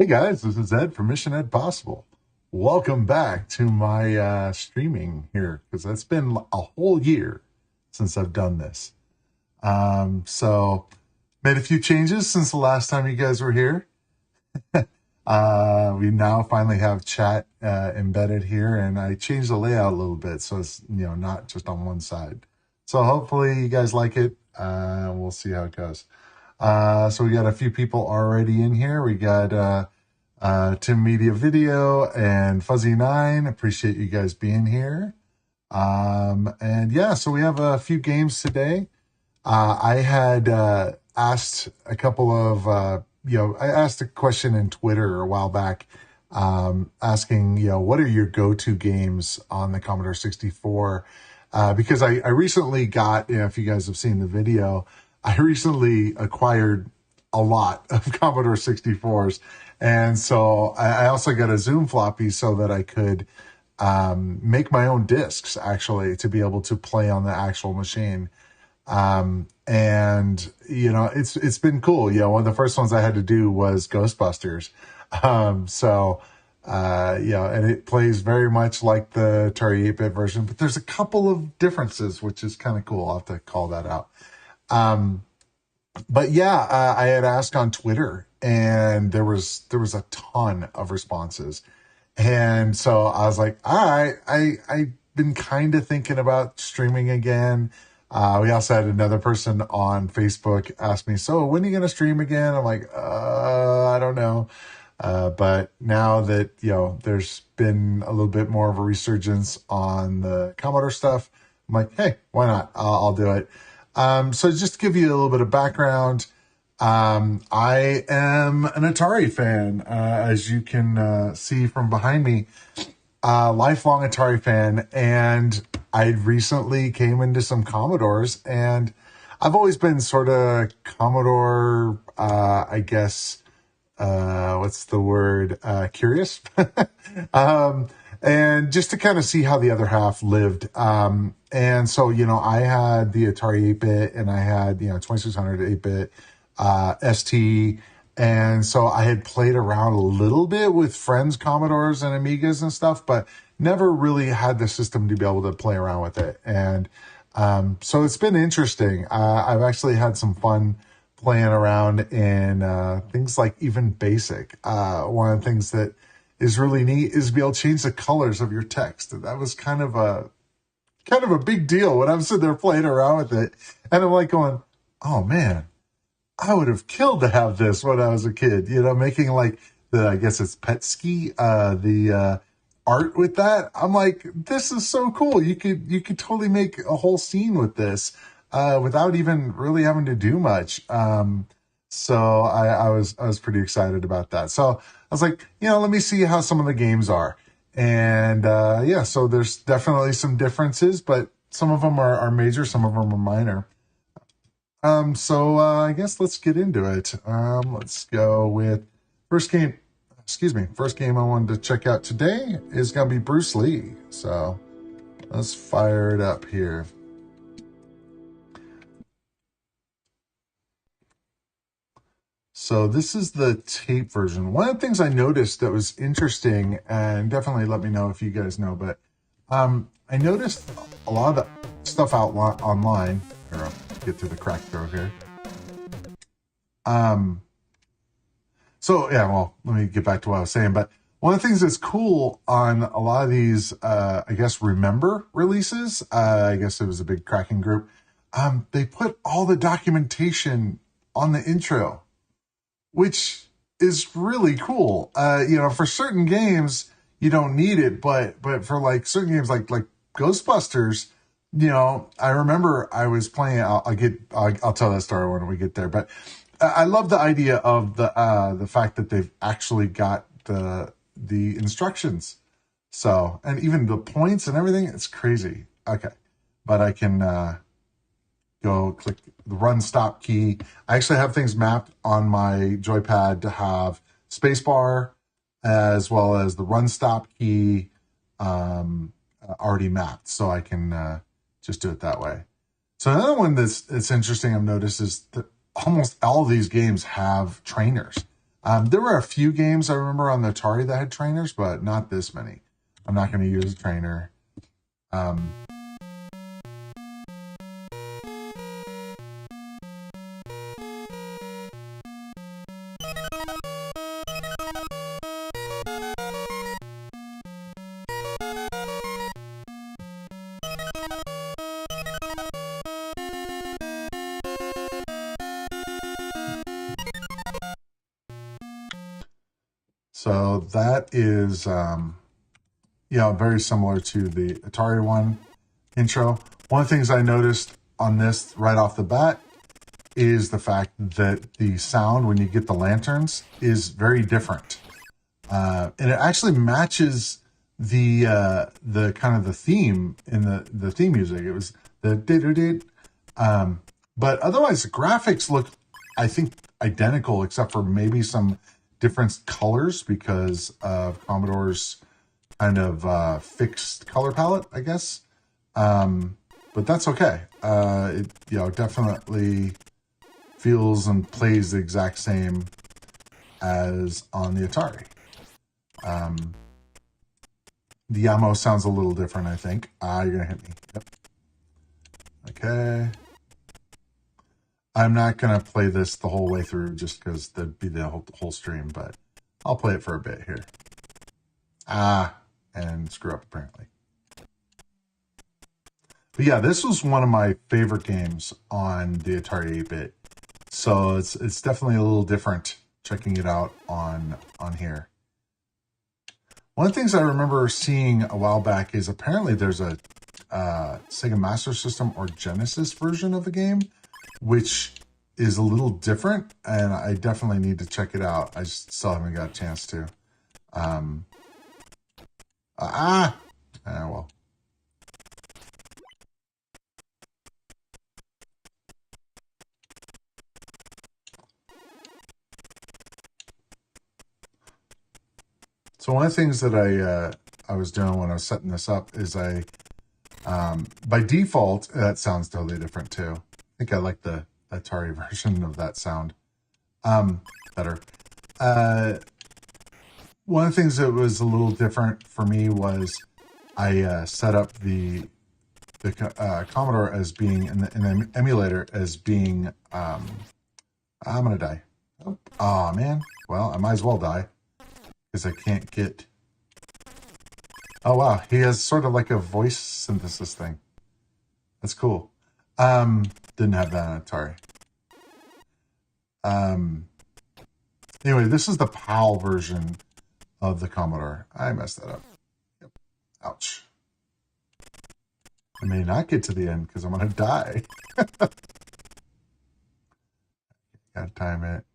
Hey guys, this is Ed from Mission Ed Possible. Welcome back to my streaming here because it's been a whole year since I've done this. So made a few changes since the last time you guys were here. We now finally have chat embedded here, and I changed the layout a little bit so it's not just on one side. So hopefully you guys like it. We'll see how it goes. So we got a few people already in here. We got Tim Media Video and Fuzzy9. Appreciate you guys being here. And yeah, so we have a few games today. I had asked a couple of, I asked a question in Twitter a while back, asking, what are your go-to games on the Commodore 64? Because I recently got, if you guys have seen the video, I recently acquired a lot of Commodore 64s. And so I also got a Zoom floppy so that I could make my own discs, actually, to be able to play on the actual machine. And it's been cool. One of the first ones I had to do was Ghostbusters. And it plays very much like the Atari 8-bit version, but there's a couple of differences, which is kind of cool. I'll have to call that out. But yeah, I had asked on Twitter, and there was a ton of responses. And so I was like, all right, I've been kind of thinking about streaming again. We also had another person on Facebook ask me, so when are you going to stream again? I'm like, I don't know. But now that, there's been a little bit more of a resurgence on the Commodore stuff, I'm like, hey, why not? I'll do it. So just to give you a little bit of background, I am an Atari fan, as you can see from behind me, lifelong Atari fan, and I recently came into some Commodores, and I've always been sort of Commodore, I guess, what's the word, curious, and just to kind of see how the other half lived. And so, I had the Atari 8-bit, and I had, 2600 8-bit, ST. And so I had played around a little bit with friends' Commodores and Amigas and stuff, but never really had the system to be able to play around with it. And so it's been interesting. I've actually had some fun playing around in things like even BASIC. One of the things that is really neat is to be able to change the colors of your text. That was kind of a big deal when I'm sitting there playing around with it. And I'm like going, oh man, I would have killed to have this when I was a kid, making like I guess it's Petsky, the art with that. I'm like, this is so cool. You could totally make a whole scene with this, without even really having to do much. So I was pretty excited about that. So I was like, let me see how some of the games are. And, so there's definitely some differences, but some of them are major, some of them are minor. I guess let's get into it. Let's go with first game I wanted to check out today is going to be Bruce Lee. So let's fire it up here. So this is the tape version. One of the things I noticed that was interesting, and definitely let me know if you guys know, but I noticed a lot of the stuff out online. Here, I'll get to the crack throw here. Let me get back to what I was saying. But one of the things that's cool on a lot of these, I guess, Remember releases, I guess it was a big cracking group, they put all the documentation on the intro, which is really cool. For certain games, you don't need it, but for like certain games like Ghostbusters, I remember I was playing, I'll tell that story when we get there, but I love the idea of the fact that they've actually got the instructions. So, and even the points and everything, it's crazy. Okay. But I can go click the run stop key. I actually have things mapped on my joypad to have spacebar as well as the run stop key already mapped, so I can just do it that way. So another one that's interesting I've noticed is that almost all of these games have trainers. There were a few games I remember on the Atari that had trainers, but not this many. I'm not going to use a trainer. So that is, very similar to the Atari one intro. One of the things I noticed on this right off the bat is the fact that the sound when you get the lanterns is very different. And it actually matches the kind of the theme in the theme music. It was the did. But otherwise, the graphics look, I think, identical, except for maybe some different colors because of Commodore's kind of fixed color palette, I guess. But that's okay. It definitely feels and plays the exact same as on the Atari. The ammo sounds a little different, I think. You're gonna hit me. Yep. Okay. I'm not going to play this the whole way through just because that'd be the whole stream, but I'll play it for a bit here. And screw up apparently. But yeah, this was one of my favorite games on the Atari 8-bit. So it's definitely a little different checking it out on here. One of the things I remember seeing a while back is apparently there's a Sega Master System or Genesis version of the game, which is a little different, and I definitely need to check it out. I just still haven't got a chance to. Well. So one of the things that I was doing when I was setting this up is by default, that sounds totally different too. I think I like the Atari version of that sound better. One of the things that was a little different for me was I set up the Commodore as being in the emulator as being I'm gonna die. Oh man. Well, I might as well die because I can't get. Oh wow, he has sort of like a voice synthesis thing. That's cool. Didn't have that on Atari. Anyway, this is the PAL version of the Commodore. I messed that up. Yep. Ouch. I may not get to the end because I'm going to die. Gotta time it.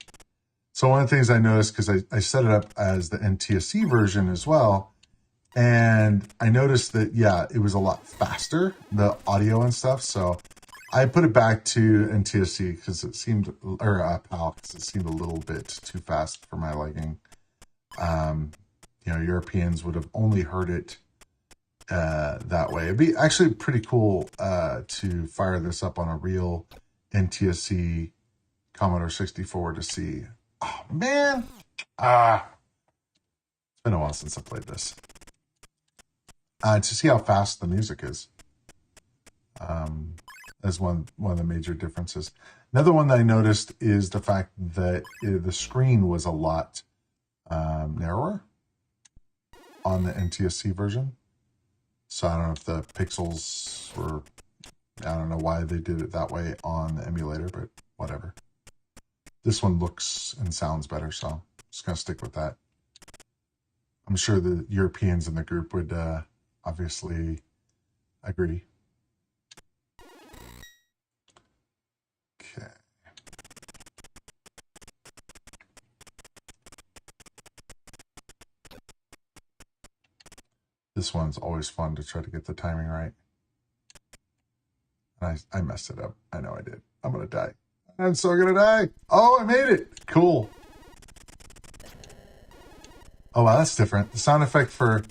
So one of the things I noticed, because I set it up as the NTSC version as well, and I noticed that, yeah, it was a lot faster, the audio and stuff, so I put it back to NTSC because it seemed, or PAL, because it seemed a little bit too fast for my liking. Europeans would have only heard it that way. It'd be actually pretty cool to fire this up on a real NTSC Commodore 64 to see. Oh, man. It's been a while since I played this. To see how fast the music is. As one of the major differences. Another one that I noticed is the fact that the screen was a lot narrower on the NTSC version. So I don't know if the pixels were, I don't know why they did it that way on the emulator, but whatever. This one looks and sounds better, so I'm just going to stick with that. I'm sure the Europeans in the group would obviously agree. Okay. This one's always fun to try to get the timing right. And I messed it up. I know I did. I'm going to die. I'm so going to die. Oh, I made it. Cool. Oh, wow, that's different. The sound effect for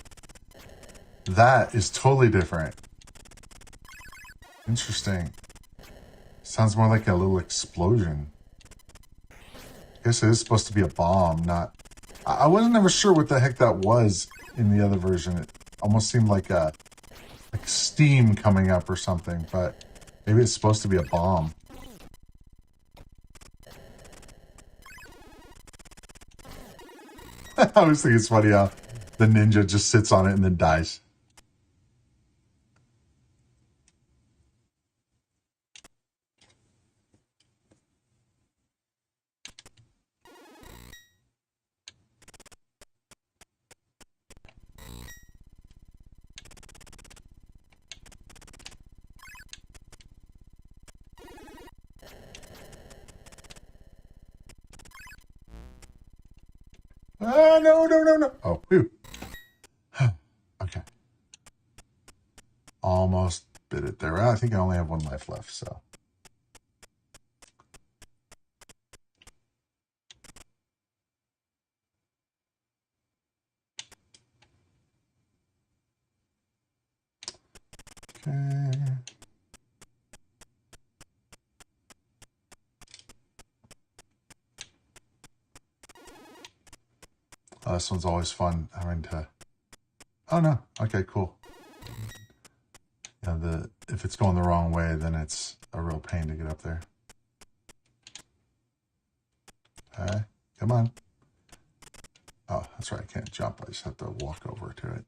that is totally different. Interesting. Sounds more like a little explosion. I guess it is supposed to be a bomb, not... I wasn't ever sure what the heck that was in the other version. It almost seemed like steam coming up or something, but maybe it's supposed to be a bomb. I always think it's funny how the ninja just sits on it and then dies. Ah, no, no, no, no. Oh, whew. Okay. Almost bit it there. I think I only have one life left, so. Okay. Oh, this one's always fun having to... Oh, no. Okay, cool. Yeah, if it's going the wrong way, then it's a real pain to get up there. Okay, come on. Oh, that's right. I can't jump. I just have to walk over to it.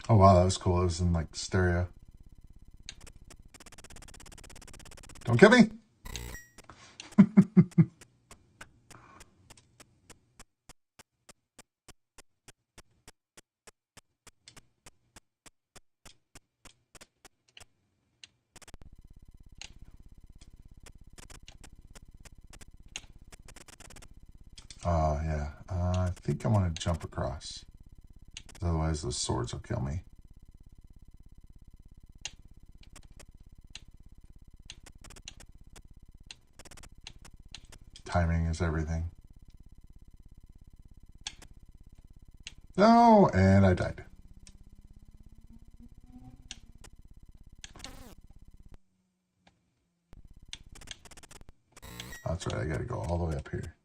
Oh, wow, that was cool. It was in, like, stereo. Don't get me! Oh, yeah. I think I want to jump across. Otherwise, those swords will kill me. Timing is everything. No, and I died. That's right, I gotta go all the way up here.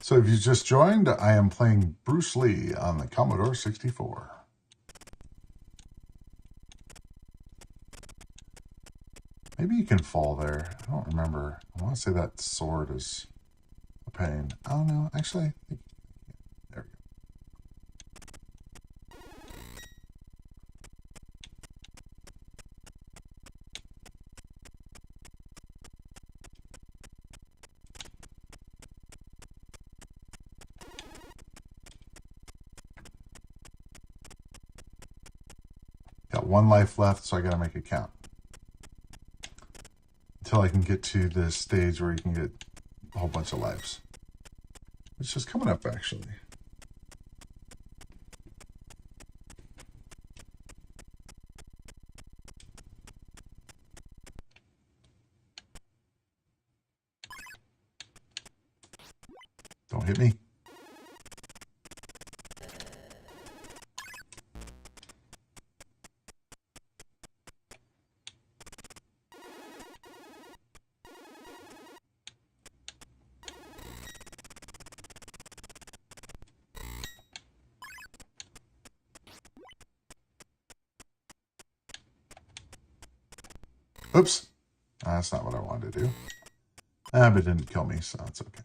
So if you just joined, I am playing Bruce Lee on the Commodore 64. Maybe you can fall there. I don't remember. I want to say that sword is a pain. Oh, no. Actually, there we go. Got one life left, so I got to make it count. Until I can get to the stage where you can get a whole bunch of lives. Which is coming up, actually. Don't hit me. Oops. That's not what I wanted to do. But it didn't kill me, so it's okay.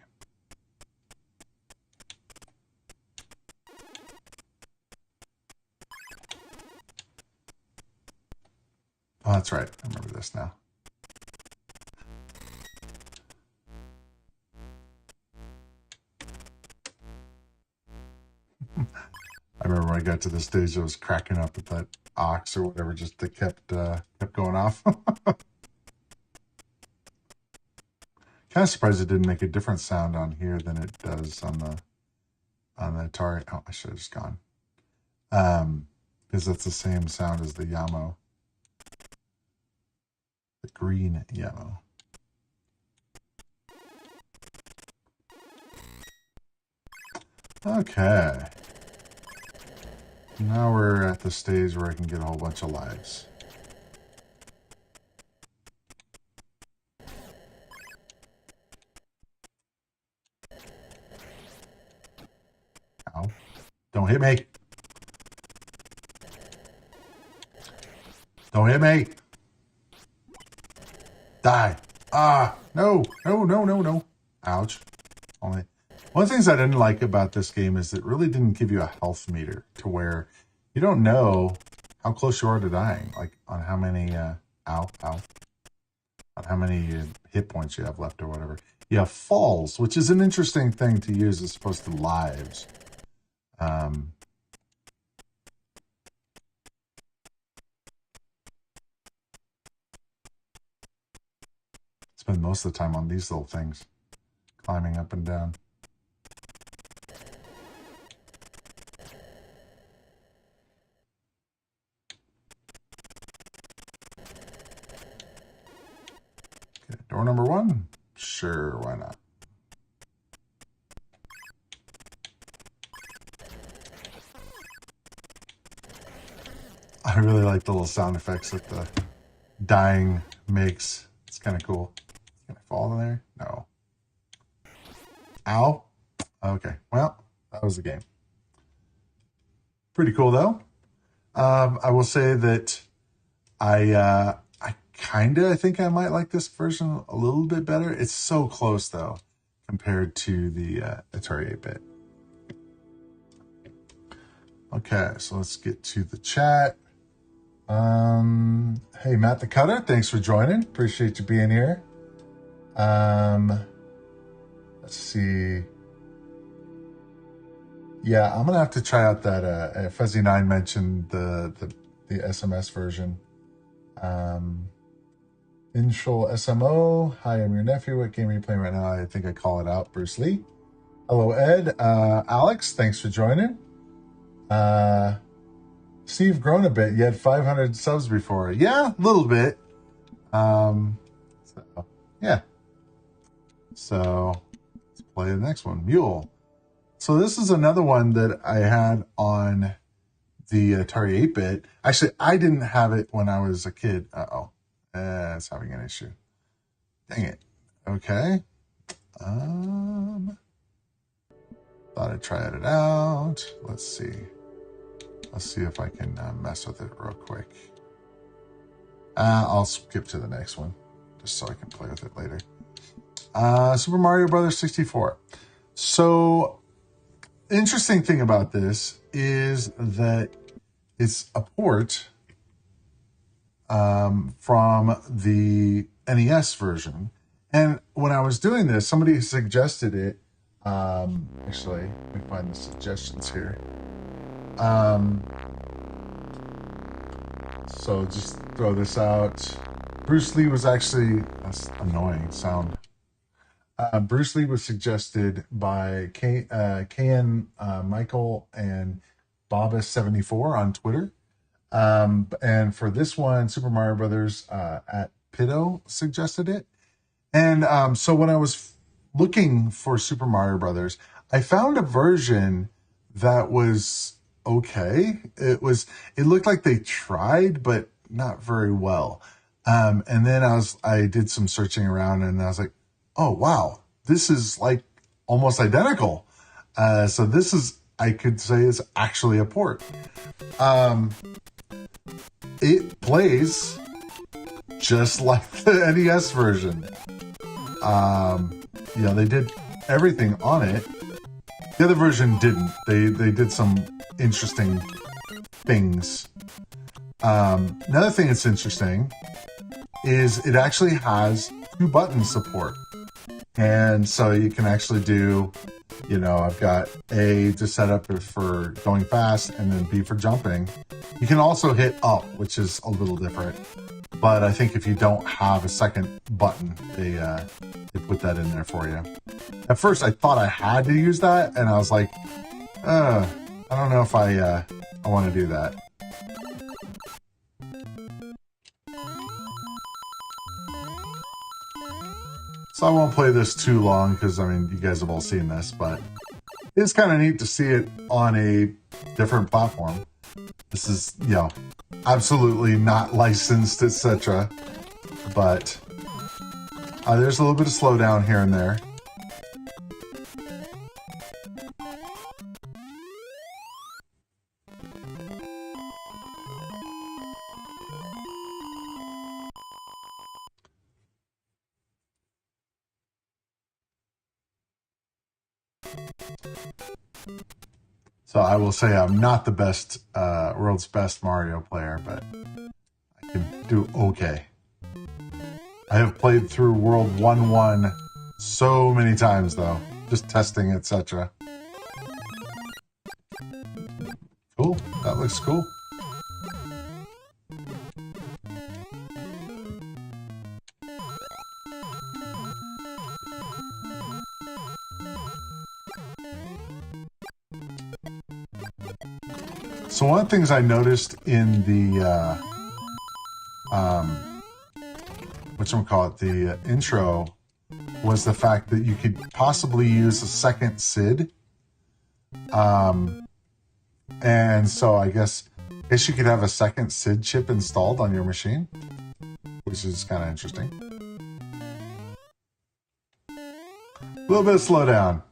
Oh, that's right. I remember this now. I remember when I got to the stage, I was cracking up at that ox or whatever, just that kept going off. Kind of surprised it didn't make a different sound on here than it does on the Atari. Oh, I should have just gone. Because that's the same sound as the Yamo. The green Yamo. Okay. Now we're at the stage where I can get a whole bunch of lives. Ow. Don't hit me. Don't hit me. Die. Ah, no, no, no, no, no. Ouch. Only one of the things I didn't like about this game is it really didn't give you a health meter to where you don't know how close you are to dying, like on how many, on how many hit points you have left or whatever. You have falls, which is an interesting thing to use as opposed to lives. Spend most of the time on these little things, climbing up and down. Okay, door number 1? Sure, why not? I really like the little sound effects that the dying makes. It's kind of cool. Can I fall in there? No. Ow. Okay, well, that was the game. Pretty cool, though. I will say that I think I might like this version a little bit better. It's so close, though, compared to the Atari 8-bit. Okay, so let's get to the chat. Hey, Matt the Cutter, thanks for joining. Appreciate you being here. Let's see. Yeah, I'm gonna have to try out that. Fuzzy9 mentioned the SMS version. Inshul SMO. Hi, I'm your nephew. What game are you playing right now? I think I call it out. Bruce Lee. Hello, Ed. Alex, thanks for joining. Steve, grown a bit. You had 500 subs before. Yeah, a little bit. So, yeah. So, let's play the next one. Mule. So this is another one that I had on the Atari 8-bit. Actually, I didn't have it when I was a kid. Uh-oh. It's having an issue. Dang it. Okay. Thought I'd try it out. Let's see. Let's see if I can mess with it real quick. I'll skip to the next one just so I can play with it later. Super Mario Brothers 64. So, interesting thing about this is that it's a port from the NES version. And when I was doing this, somebody suggested it. Actually, let me find the suggestions here. So just throw this out. Bruce Lee was actually, that's annoying sound. Bruce Lee was suggested by KN Michael and Bobus74 on Twitter. And for this one, Super Mario Brothers at Pitto suggested it. And so when I was looking for Super Mario Brothers, I found a version that was okay. It looked like they tried, but not very well. And then I did some searching around and I was like, oh, wow, this is like almost identical. So this is, I could say, is actually a port. It plays just like the NES version. They did everything on it. The other version didn't. They did some interesting things. Another thing that's interesting is it actually has 2-button support. And so you can actually do, I've got A to set up for going fast and then B for jumping. You can also hit up, which is a little different. But I think if you don't have a second button, they put that in there for you. At first, I thought I had to use that, and I was like, I don't know if I want to do that. So I won't play this too long because, you guys have all seen this, but it's kind of neat to see it on a different platform. This is, you know, absolutely not licensed, etc. But there's a little bit of slowdown here and there. So I will say I'm not the best, world's best Mario player, but I can do okay. I have played through World 1-1 so many times, though, just testing, etc. Cool, that looks cool. So one of the things I noticed in the whatchamacallit, the intro, was the fact that you could possibly use a second SID. And so I guess you could have a second SID chip installed on your machine, which is kind of interesting. A little bit of slowdown.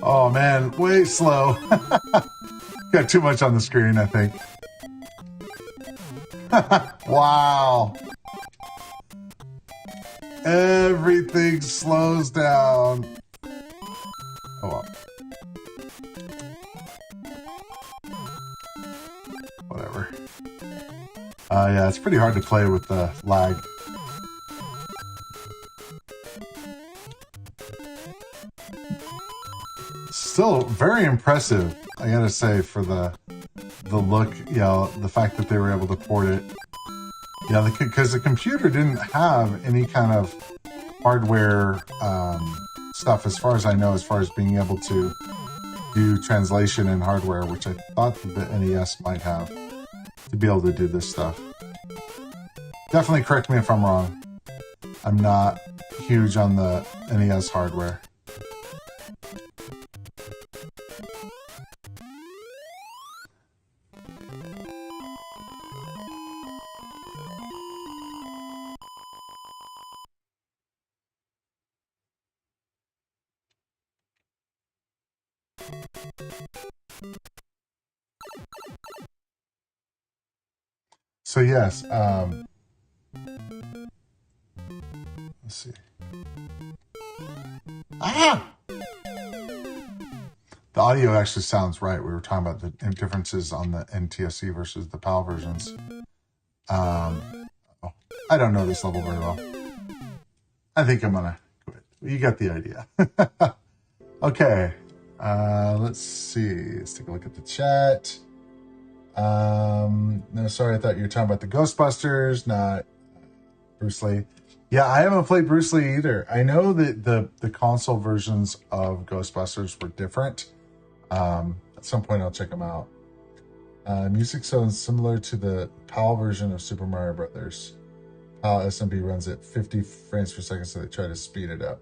Oh man, way slow. Got too much on the screen, I think. Wow. Everything slows down. Oh well. Whatever. Yeah, it's pretty hard to play with the lag. Still very impressive, I gotta say, for the look, you know, the fact that they were able to port it. Yeah, because the computer didn't have any kind of hardware stuff, as far as I know, as far as being able to do translation in hardware, which I thought the NES might have to be able to do this stuff. Definitely correct me if I'm wrong. I'm not huge on the NES hardware. So yes, let's see. Ah! The audio actually sounds right. We were talking about the differences on the NTSC versus the PAL versions. I don't know this level very well. I think I'm gonna quit. You got the idea. Okay, let's see. Let's take a look at the chat. No, sorry, I thought you were talking about the Ghostbusters, not Bruce Lee. Yeah, I haven't played Bruce Lee either. I know that the console versions of Ghostbusters were different. At some point I'll check them out. Music sounds similar to the PAL version of Super Mario Brothers. PAL SMB runs at 50 frames per second, so they try to speed it up.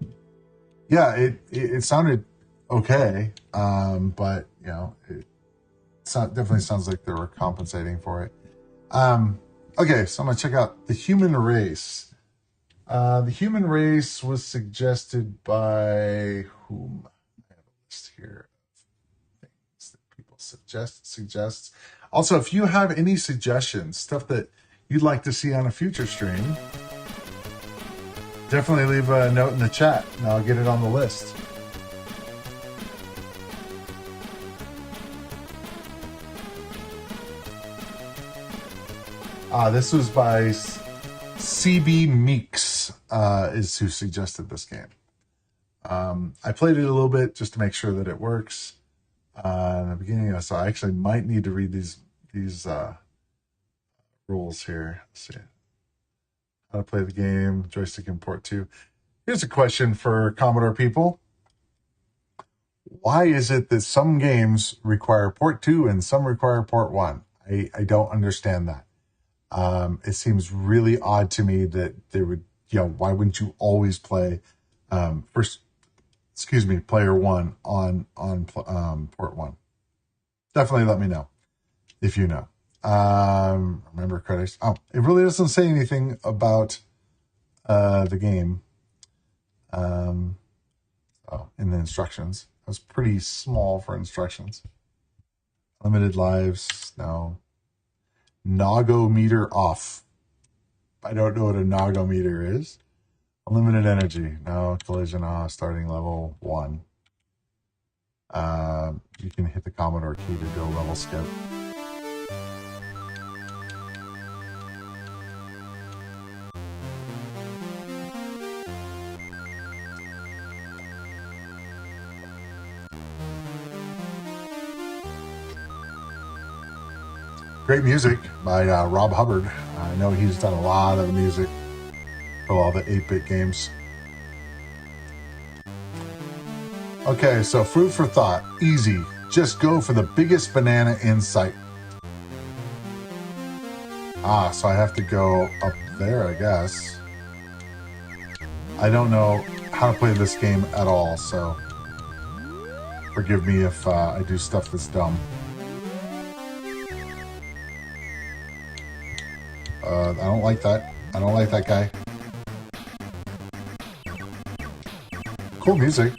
Yeah, it sounded okay, but you know, it definitely sounds like they were compensating for it. Okay, so I'm gonna check out The Human Race. The Human Race was suggested by whom? I have a list here of things that people suggest. Also, if you have any suggestions, stuff that you'd like to see on a future stream, definitely leave a note in the chat and I'll get it on the list. This was by CB Meeks, is who suggested this game. I played it a little bit just to make sure that it works in the beginning, so I actually might need to read these rules here. Let's see. How to play the game, joystick import 2. Here's a question for Commodore people. Why is it that some games require port 2 and some require port 1? I don't understand that. It seems really odd to me that they would, why wouldn't you always play player 1 on port 1? Definitely let me know if you know. Remember credits. Oh, it really doesn't say anything about the game. In the instructions. It was pretty small for instructions. Limited lives, no. Nogometer off. I don't know what a nogometer is. Unlimited energy, no. Collision off, starting level 1. You can hit the Commodore key to go level skip. Great music by Rob Hubbard. I know he's done a lot of music for all the 8-bit games. Okay, so food for thought. Easy. Just go for the biggest banana in sight. So I have to go up there, I guess. I don't know how to play this game at all, so forgive me if I do stuff that's dumb. I don't like that. I don't like that guy. Cool music.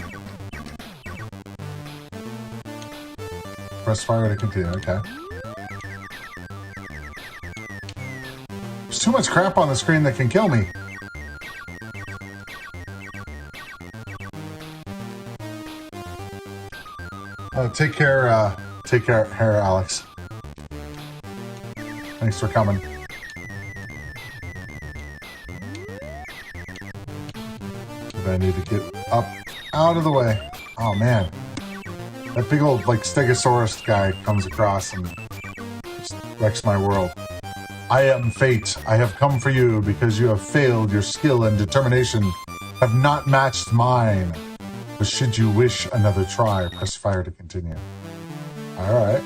Press fire to continue. Okay. There's too much crap on the screen that can kill me. Take care, Alex. Thanks for coming. I need to get up out of the way. Oh man, that big old Stegosaurus guy comes across and just wrecks my world. I am fate. I have come for you because you have failed. Your skill and determination have not matched mine. But should you wish another try, press fire to continue. All right.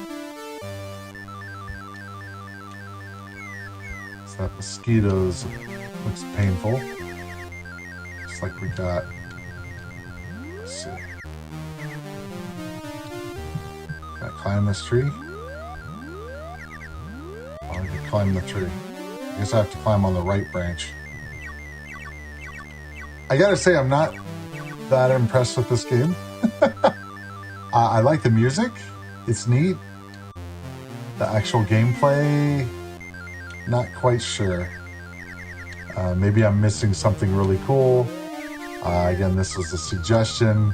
So that mosquitoes looks painful. Like we got, let's see. Can I climb this tree? Oh, I can climb the tree. I guess I have to climb on the right branch. I gotta say, I'm not that impressed with this game. I like the music. It's neat. The actual gameplay, not quite sure. Maybe I'm missing something really cool. Again, this is a suggestion,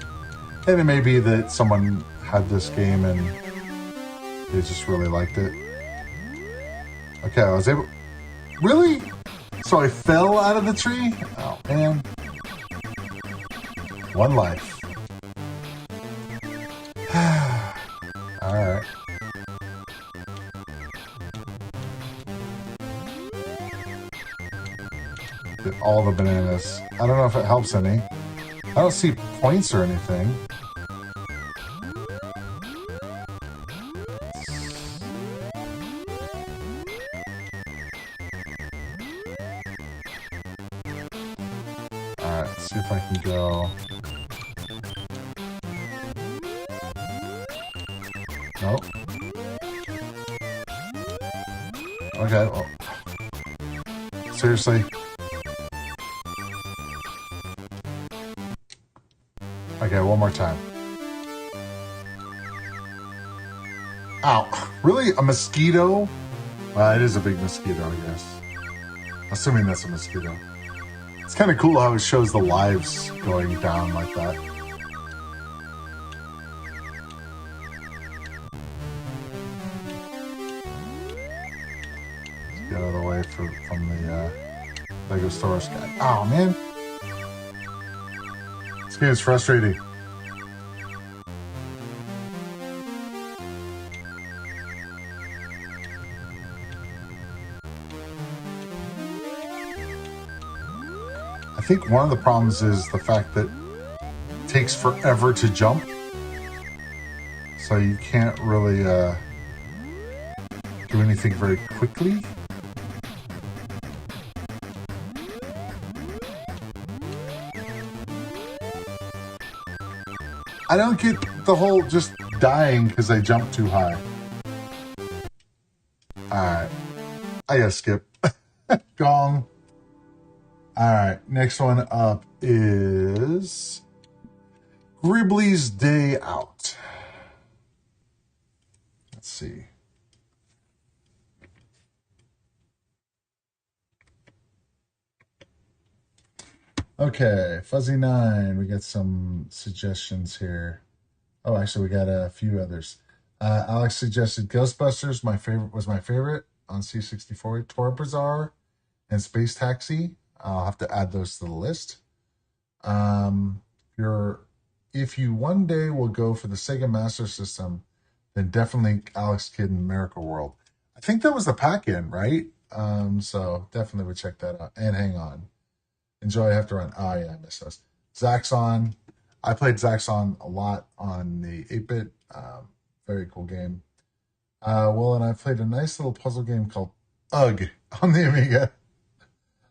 and it may be that someone had this game and they just really liked it. Okay, I was able... Really? So I fell out of the tree? Oh, man. One life. Alright. Get all the bananas. I don't know if it helps any. I don't see points or anything. Alright, let's see if I can go. Nope. Okay, well. Seriously? Okay, one more time. Ow. Really? A mosquito? Well, it is a big mosquito, I guess. Assuming that's a mosquito. It's kind of cool how it shows the lives going down like that. Let's get out of the way from the Stegosaurus guy. Oh, man. This game is frustrating. I think one of the problems is the fact that it takes forever to jump. So you can't really do anything very quickly. I don't get the whole just dying because I jumped too high. Alright. I gotta skip. Gong. Alright, next one up is Gribbly's Day Out. Let's see. Okay, Fuzzy 9, we got some suggestions here. Oh, actually, we got a few others. Alex suggested Ghostbusters, was my favorite on C64, Tour Bazaar, and Space Taxi. I'll have to add those to the list. If you one day will go for the Sega Master System, then definitely Alex Kidd and Miracle World. I think that was the pack-in, right? So definitely would check that out. And Hang On. Enjoy, I have to run. Oh, yeah, I missed those. Zaxxon. I played Zaxxon a lot on the 8-bit. Very cool game. And I played a nice little puzzle game called UGG on the Amiga.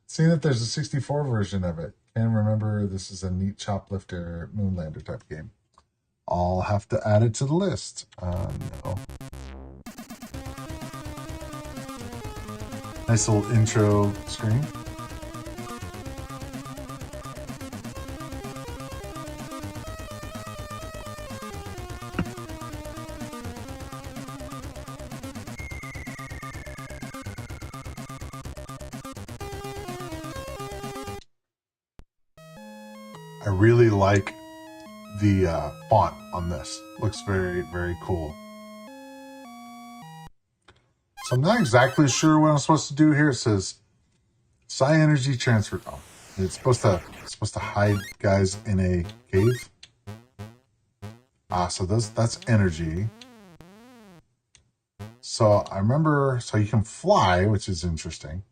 Seeing that there's a 64 version of it. Can't remember, this is a neat choplifter Moonlander type game. I'll have to add it to the list. No. Nice little intro screen. I really like the font on this. Looks very, very cool. So I'm not exactly sure what I'm supposed to do here. It says psi energy transfer. Oh, it's supposed to hide guys in a cave. So that's energy. So I remember, so you can fly, which is interesting.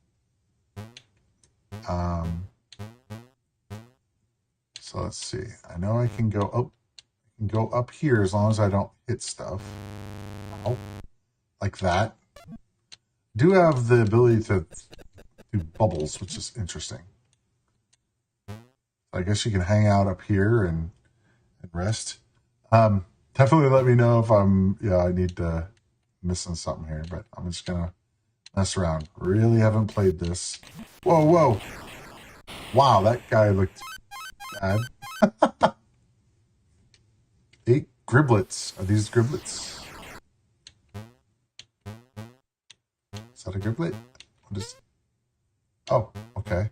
So let's see. I know I can go up here as long as I don't hit stuff. Oh, like that. Do have the ability to do bubbles, which is interesting. I guess you can hang out up here and rest. Definitely let me know if I need to missing something here, but I'm just gonna mess around. Really haven't played this. Whoa. Wow, that guy looked bad. 8 griblets. Are these griblets? Is that a griblet? What is... Oh, okay.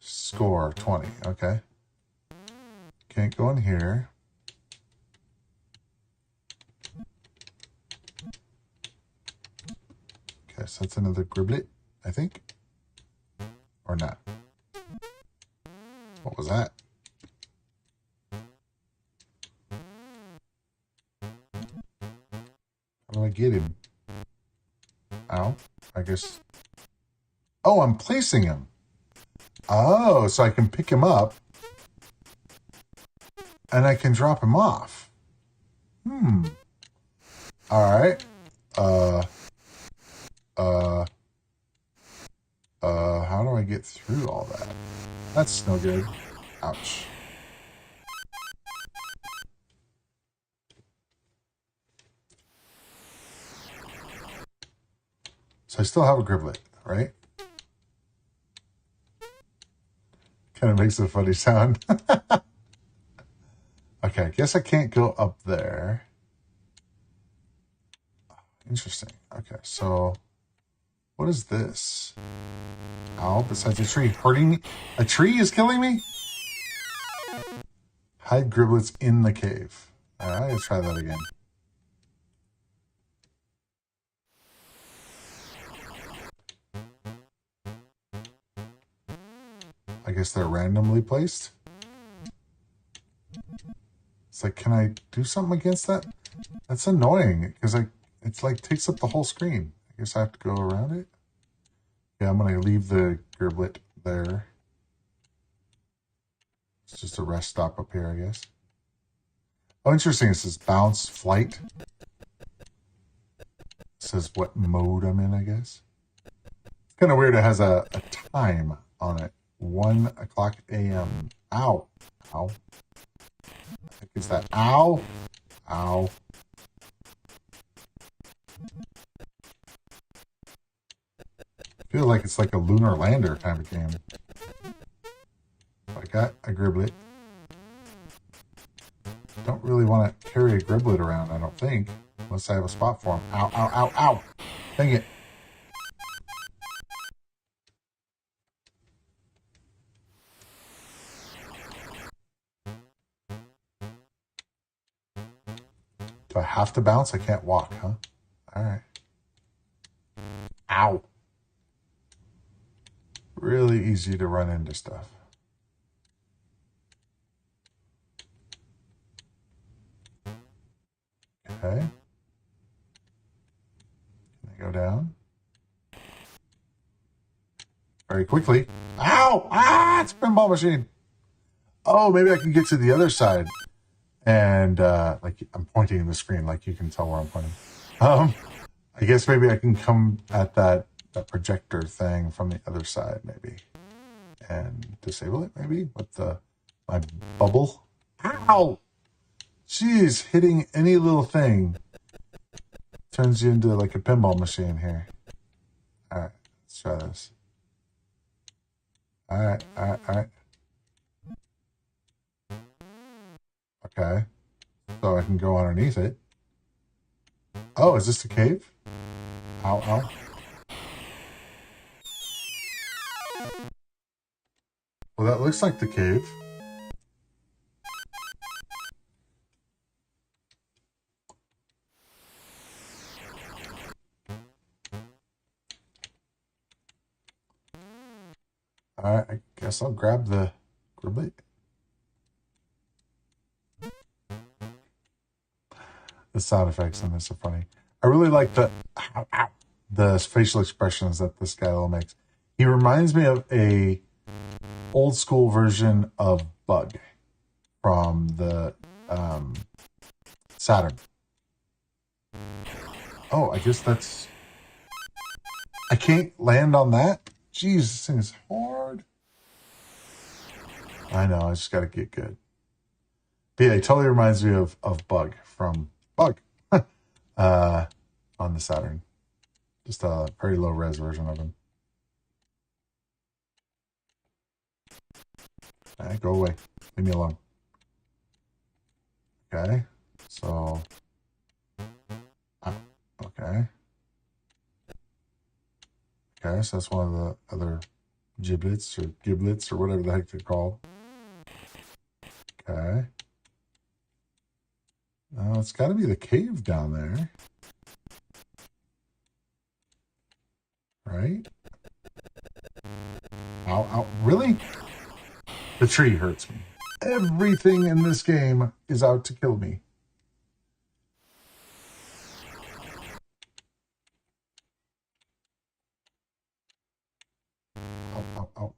Score 20. Okay. Can't go in here. Okay, so that's another griblet, I think. Or not. What was that? How do I get him? Ow. I guess. Oh, I'm placing him. Oh, so I can pick him up. And I can drop him off. Alright. How do I get through all that? That's no good. Ouch. So I still have a griblet, right? Kind of makes a funny sound. Okay, I guess I can't go up there. Interesting. Okay, so what is this? Oh, besides a tree hurting me? A tree is killing me? Hide griblets in the cave. Alright, let's try that again. I guess they're randomly placed. It's like, can I do something against that? That's annoying because it's like takes up the whole screen. I guess I have to go around it. Yeah, I'm gonna leave the griblet there. It's just a rest stop up here, I guess. Oh, interesting. It says bounce flight. It says what mode I'm in, I guess. It's kind of weird. It has a time on it. 1 o'clock a.m. Ow. Ow. I think it's that. Ow. Ow. I feel like it's like a lunar lander kind of game. I got a griblet. Don't really want to carry a griblet around, I don't think. Unless I have a spot for him. Ow, ow, ow, ow. Dang it. Do I have to bounce? I can't walk, huh? All right. Ow. Really easy to run into stuff. Okay. Can I go down? Very quickly. Ow! Ah! It's a pinball machine. Oh, maybe I can get to the other side. And like I'm pointing in the screen, like you can tell where I'm pointing. I guess maybe I can come at that projector thing from the other side, maybe, and disable it, maybe with my bubble. Ow! Jeez, hitting any little thing turns you into like a pinball machine here. All right, let's try this. All right, all right, all right. Okay, so I can go underneath it. Oh, is this a cave? Ow, ow. Well, that looks like the cave. All right, I guess I'll grab the griblet. The sound effects in this are funny. I really like the facial expressions that this guy little makes. He reminds me of a old school version of Bug from the Saturn. Oh, I guess that's... I can't land on that? Jeez, this thing is hard. I know, I just got to get good. But yeah, it totally reminds me of Bug from Bug on the Saturn. Just a very low res version of him. All right, go away. Leave me alone. Okay, so... okay. Okay, so that's one of the other giblets or whatever the heck they're called. Okay. Oh, it's got to be the cave down there. Right? Ow, ow. Really? The tree hurts me. Everything in this game is out to kill me. Ow, ow, ow.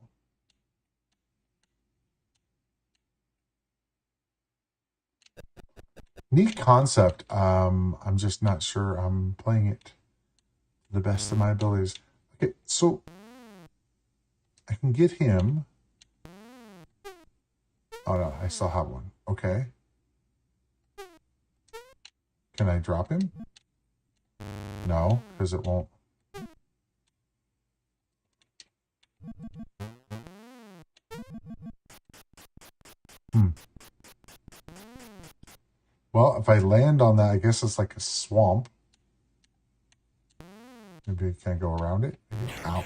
Neat concept. I'm just not sure I'm playing it to the best of my abilities. Okay, so I can get him. Oh no, I still have one. Okay. Can I drop him? No, because it won't. Well, if I land on that, I guess it's like a swamp. Maybe I can't go around it. Ow.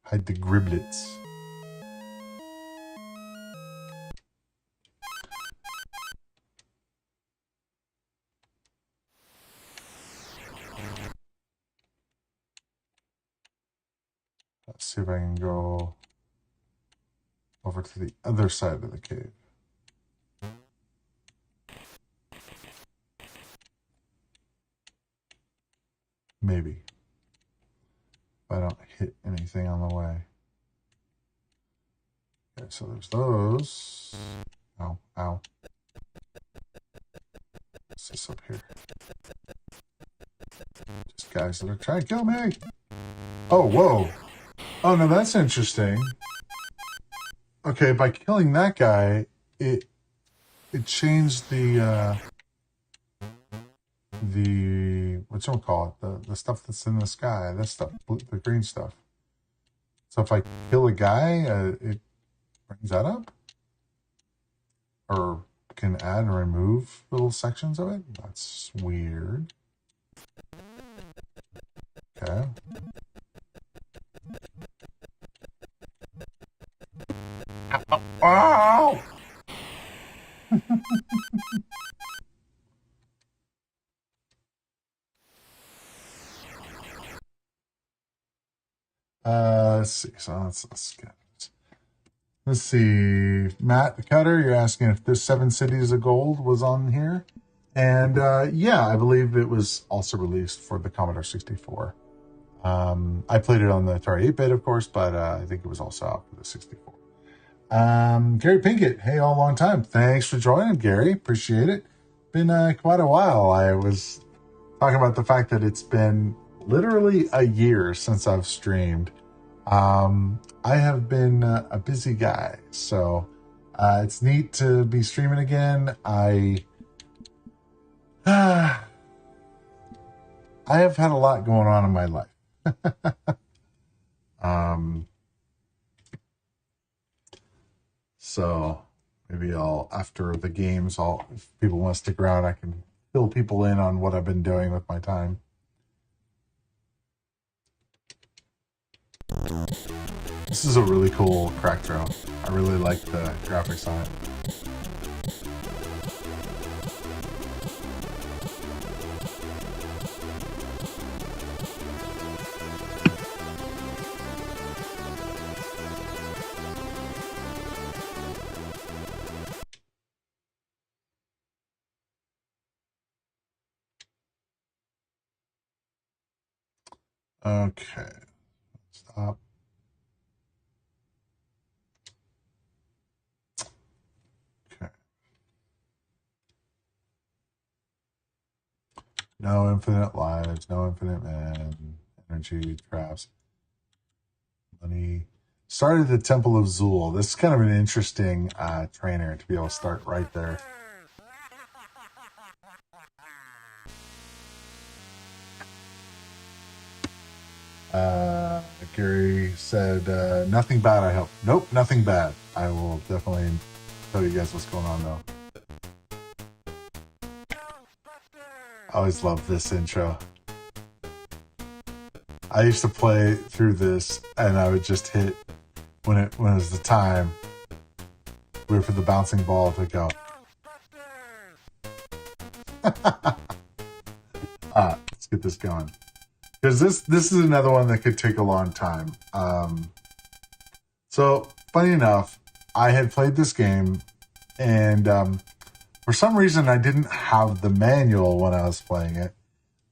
Hide the griblets. Let's see if I can go over to the other side of the cave. Maybe. if I don't hit anything on the way. Okay, so there's those. Ow, ow. What's this up here? Just guys that are trying to kill me. Oh, whoa. Oh, no, that's interesting. Okay, by killing that guy, it changed the whatchamacallit, the stuff that's in the sky, this stuff, the green stuff. So if I kill a guy, it brings that up? Or can add and remove little sections of it? That's weird. Okay. Ow! Let's see. So let's get it. Let's see. Matt the Cutter, you're asking if this 7 Cities of Gold was on here. And yeah, I believe it was also released for the Commodore 64. I played it on the Atari 8-bit, of course, but I think it was also out for the 64. Gary Pinkett, hey, all long time. Thanks for joining, Gary. Appreciate it. Been quite a while. I was talking about the fact that it's been literally a year since I've streamed. I have been a busy guy, so it's neat to be streaming again. I have had a lot going on in my life. So maybe after the games, if people want to stick around, I can fill people in on what I've been doing with my time. This is a really cool crack drone. I really like the graphics on it. Okay, stop. Okay. No infinite lives, no infinite man, energy, traps, money. Started the Temple of Zool. This is kind of an interesting trainer to be able to start right there. Gary said, nothing bad, I hope. Nope, nothing bad. I will definitely tell you guys what's going on, though. I always love this intro. I used to play through this, and I would just hit, when it was the time, wait for the bouncing ball to go. Let's get this going. Because this is another one that could take a long time. So, funny enough, I had played this game, and for some reason I didn't have the manual when I was playing it.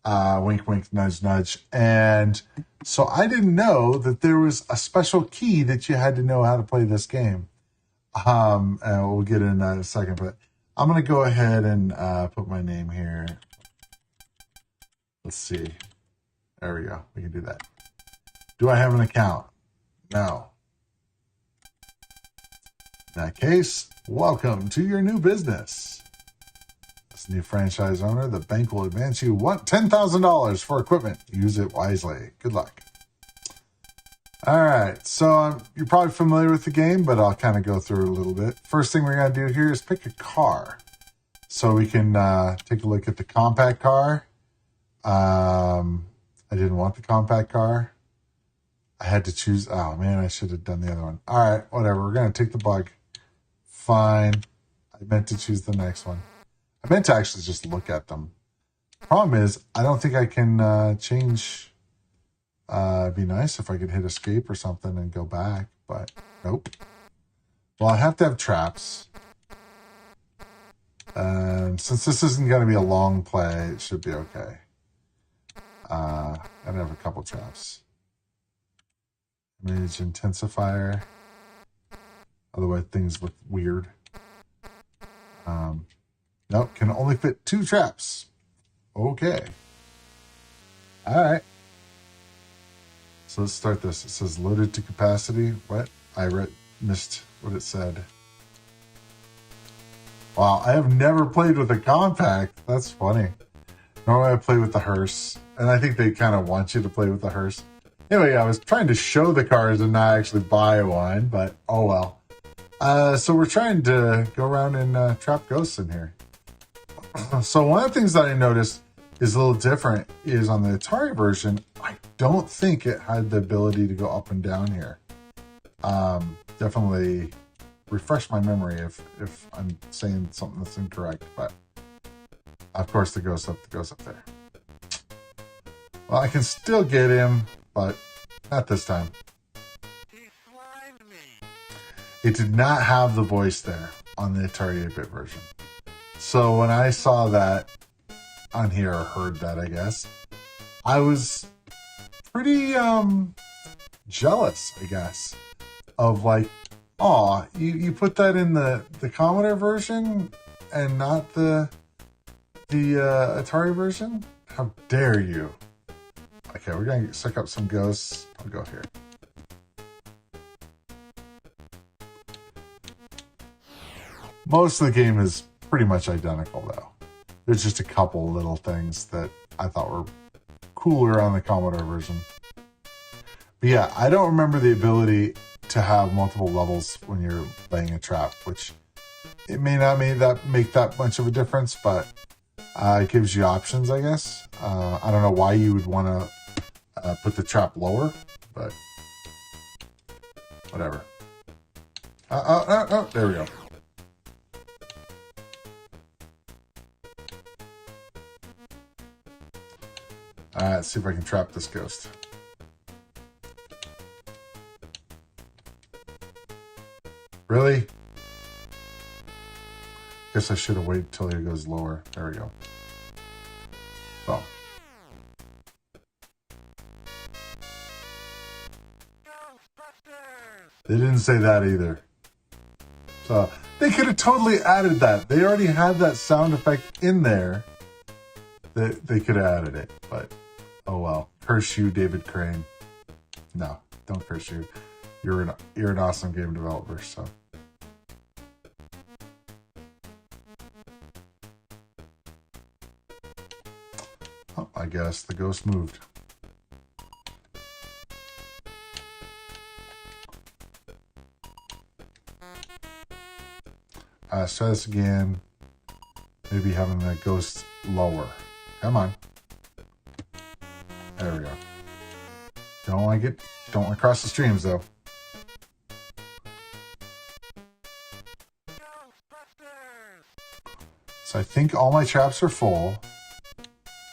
Wink, wink, nudge, nudge. And so I didn't know that there was a special key that you had to know how to play this game. And we'll get into that in a second, but I'm going to go ahead and put my name here. Let's see. There we go. We can do that. Do I have an account? No. In that case, welcome to your new business. As new franchise owner, the bank will advance you $10,000 for equipment. Use it wisely. Good luck. All right. So you're probably familiar with the game, but I'll kind of go through it a little bit. First thing we're going to do here is pick a car. So we can take a look at the compact car. I didn't want the compact car. I had to choose. Oh, man, I should have done the other one. All right, whatever. We're going to take the bug. Fine. I meant to choose the next one. I meant to actually just look at them. Problem is, I don't think I can change. It'd be nice if I could hit escape or something and go back, but nope. Well, I have to have traps. Since this isn't going to be a long play, it should be okay. I have a couple traps. Image intensifier. Otherwise, things look weird. Nope, can only fit 2 traps. Okay. All right. So let's start this. It says loaded to capacity. What? I missed what it said. Wow, I have never played with a compact. That's funny. Normally I play with the hearse, and I think they kind of want you to play with the hearse. Anyway, I was trying to show the cars and not actually buy one, but oh well. So we're trying to go around and trap ghosts in here. So one of the things that I noticed is a little different is on the Atari version, I don't think it had the ability to go up and down here. Definitely refresh my memory if I'm saying something that's incorrect, but of course the ghost goes up there. Well, I can still get him, but not this time. It did not have the voice there on the Atari 8-bit version. So when I saw that on here, or heard that, I guess, I was pretty jealous, I guess, of like, oh, you put that in the Commodore version and not the Atari version? How dare you? Okay, we're going to suck up some ghosts. I'll go here. Most of the game is pretty much identical, though. There's just a couple little things that I thought were cooler on the Commodore version. But yeah, I don't remember the ability to have multiple levels when you're laying a trap, which it may not make that much of a difference, but it gives you options, I guess. I don't know why you would want to put the trap lower, but whatever. There we go. Let's see if I can trap this ghost. Really? Guess I should have waited till he goes lower. There we go. Oh. They didn't say that either. So they could have totally added that. They already had that sound effect in there. They could have added it, but oh well. Curse you, David Crane. No, don't curse you. You're an awesome game developer, so. Oh, I guess the ghost moved. Let's try this again. Maybe having the ghost lower. Come on. There we go. Don't want to cross the streams though. So I think all my traps are full.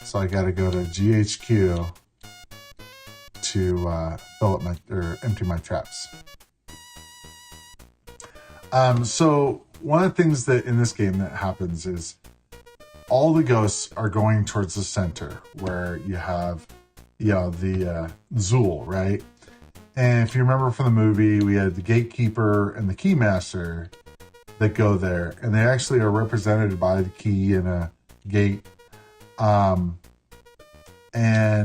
So I got to go to GHQ to fill up empty my traps. So one of the things that in this game that happens is all the ghosts are going towards the center where you have, the Zool, right? And if you remember from the movie, we had the gatekeeper and the keymaster that go there, and they actually are represented by the key and a gate. And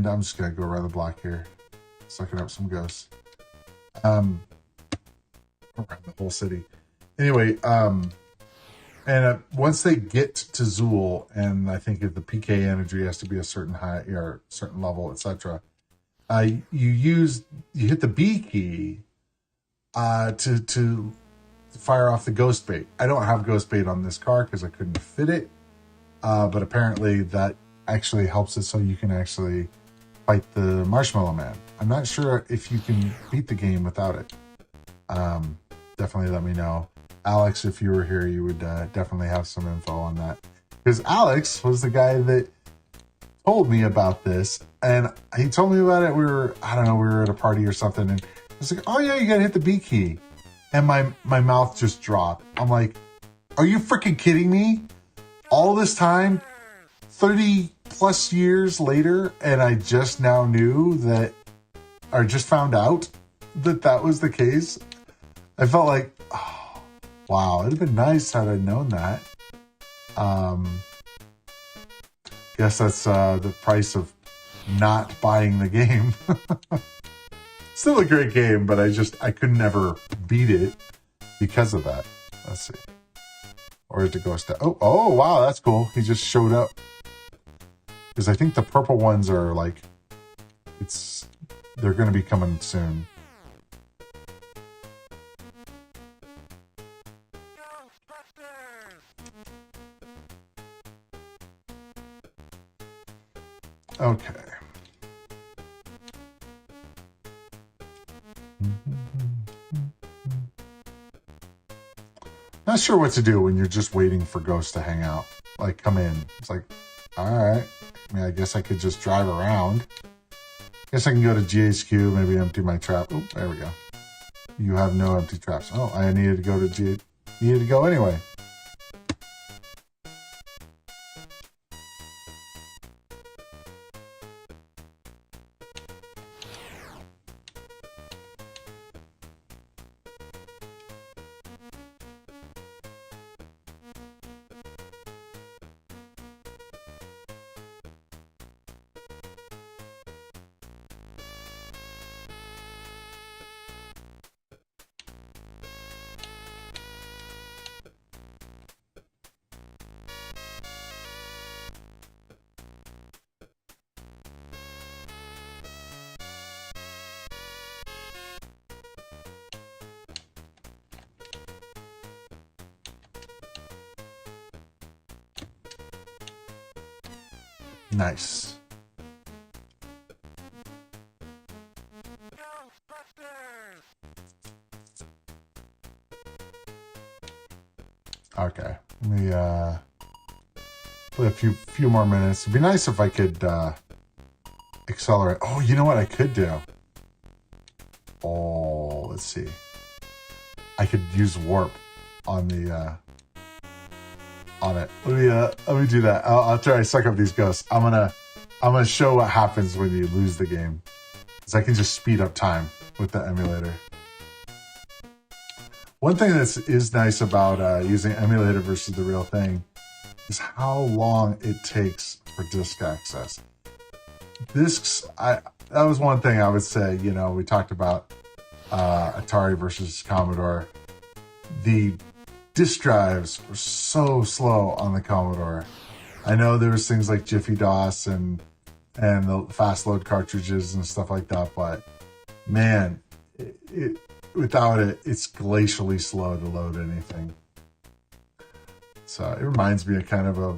I'm just gonna go around the block here, sucking up some ghosts. Around the whole city. Anyway, and once they get to Zool, and I think if the PK energy has to be a certain height or certain level, etc., you hit the B key to fire off the ghost bait. I don't have ghost bait on this car because I couldn't fit it, but apparently that actually helps it so you can actually fight the Marshmallow Man. I'm not sure if you can beat the game without it. Definitely let me know. Alex, if you were here, you would definitely have some info on that. Because Alex was the guy that told me about this, and he told me about it. We were at a party or something, and I was like, oh yeah, you gotta hit the B key. And my mouth just dropped. I'm like, are you freaking kidding me? All this time, 30 plus years later, and I just now knew that, or just found out that was the case. I felt like, oh, wow, it'd have been nice had I known that. Guess that's the price of not buying the game. Still a great game, but I could never beat it because of that. Let's see. Or did it go a step? Oh, wow, that's cool. He just showed up. Because I think the purple ones are like, they're going to be coming soon. Okay. Not sure what to do when you're just waiting for ghosts to hang out. Like, come in. It's like, all right. I mean, I guess I could just drive around. Guess I can go to GHQ, maybe empty my trap. Oh, there we go. You have no empty traps. Oh, I needed to go to needed to go anyway. Nice. Okay. Let me play a few more minutes. It'd be nice if I could accelerate. Oh, you know what I could do? Oh, let's see. I could use warp on the on it. Let me do that. I'll try to suck up these ghosts. I'm gonna show what happens when you lose the game. Because I can just speed up time with the emulator. One thing that is nice about using emulator versus the real thing is how long it takes for disk access. Discs, that was one thing I would say. You know, we talked about Atari versus Commodore. The disk drives were so slow on the Commodore. I know there was things like Jiffy DOS and the fast load cartridges and stuff like that, but man, without it, it's glacially slow to load anything. So it reminds me of kind of a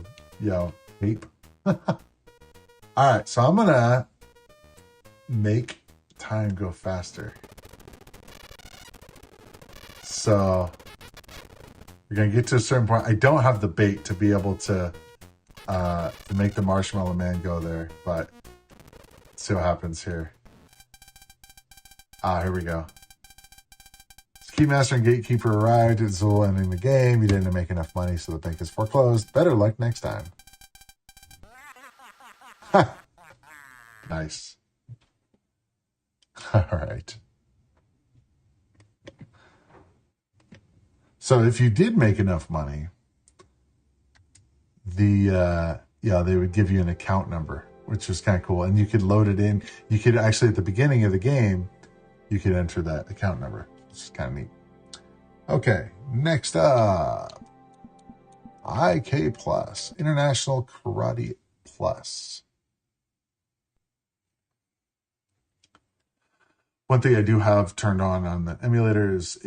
tape. All right, so I'm gonna make time go faster. So we're gonna get to a certain point. I don't have the bait to be able to make the Marshmallow Man go there, but let's see what happens here. Here we go. Keymaster and Gatekeeper arrived. It's all ending the game. You didn't make enough money, so the bank is foreclosed. Better luck next time. Nice. All right. So if you did make enough money, they would give you an account number, which was kind of cool. And you could load it in. You could actually, at the beginning of the game, you could enter that account number. It's kind of neat. Okay, next up, IK Plus, International Karate Plus. One thing I do have turned on the emulator is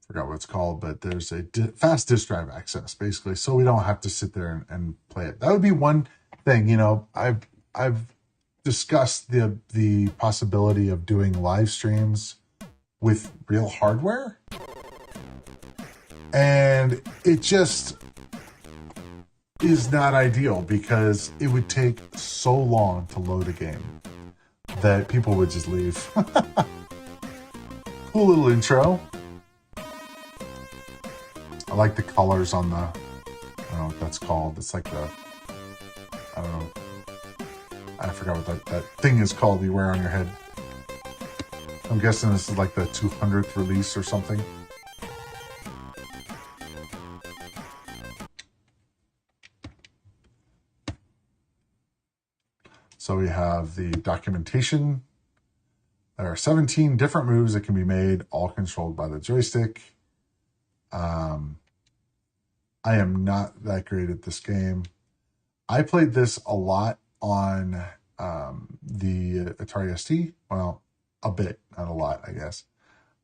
forgot what it's called, but there's a fast disk drive access, basically, so we don't have to sit there and play it. That would be one thing. You know, I've discussed the possibility of doing live streams with real hardware, and it just is not ideal because it would take so long to load a game that people would just leave. Cool little intro. I like the colors on the, I don't know what that's called. It's like the, I don't know. I forgot what that thing is called you wear on your head. I'm guessing this is like the 200th release or something. So we have the documentation. There are 17 different moves that can be made, all controlled by the joystick. I am not that great at this game. I played this a lot on the Atari ST. Well, a bit, not a lot, I guess.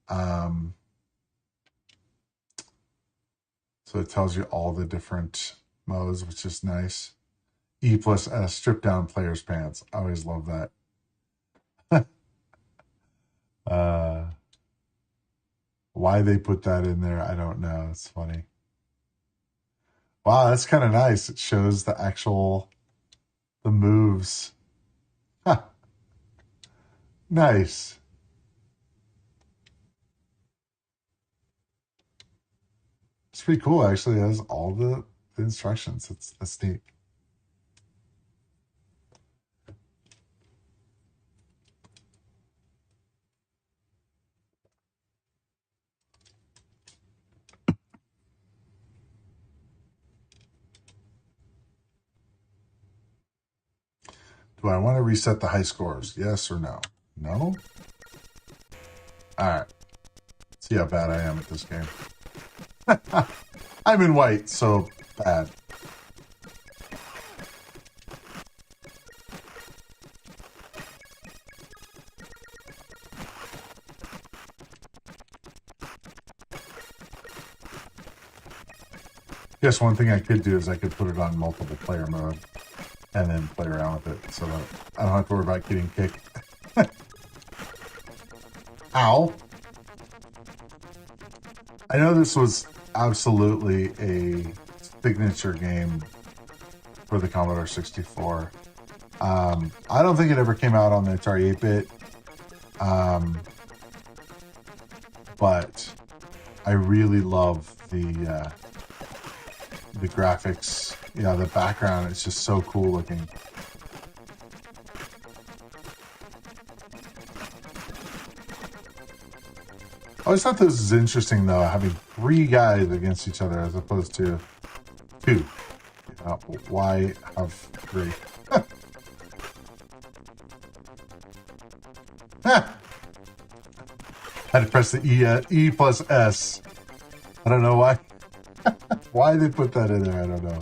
So it tells you all the different modes, which is nice. E plus S, strip down player's pants. I always love that. Why they put that in there, I don't know. It's funny. Wow, that's kind of nice. It shows the moves. Huh. Nice. It's pretty cool, actually. It has all the instructions. That's neat. Do I want to reset the high scores? Yes or no? No? All right. See how bad I am at this game. I'm in white, so bad. Guess one thing I could do is I could put it on multiple player mode and then play around with it so that I don't have to worry about getting kicked. Ow. I know this was absolutely a signature game for the Commodore 64. I don't think it ever came out on the Atari 8-bit. But I really love the graphics. Yeah, the background is just so cool looking. I always thought this was interesting, though, having 3 guys against each other as opposed to 2. Why have 3? Had to press the E plus S. I don't know why. Why they put that in there, I don't know.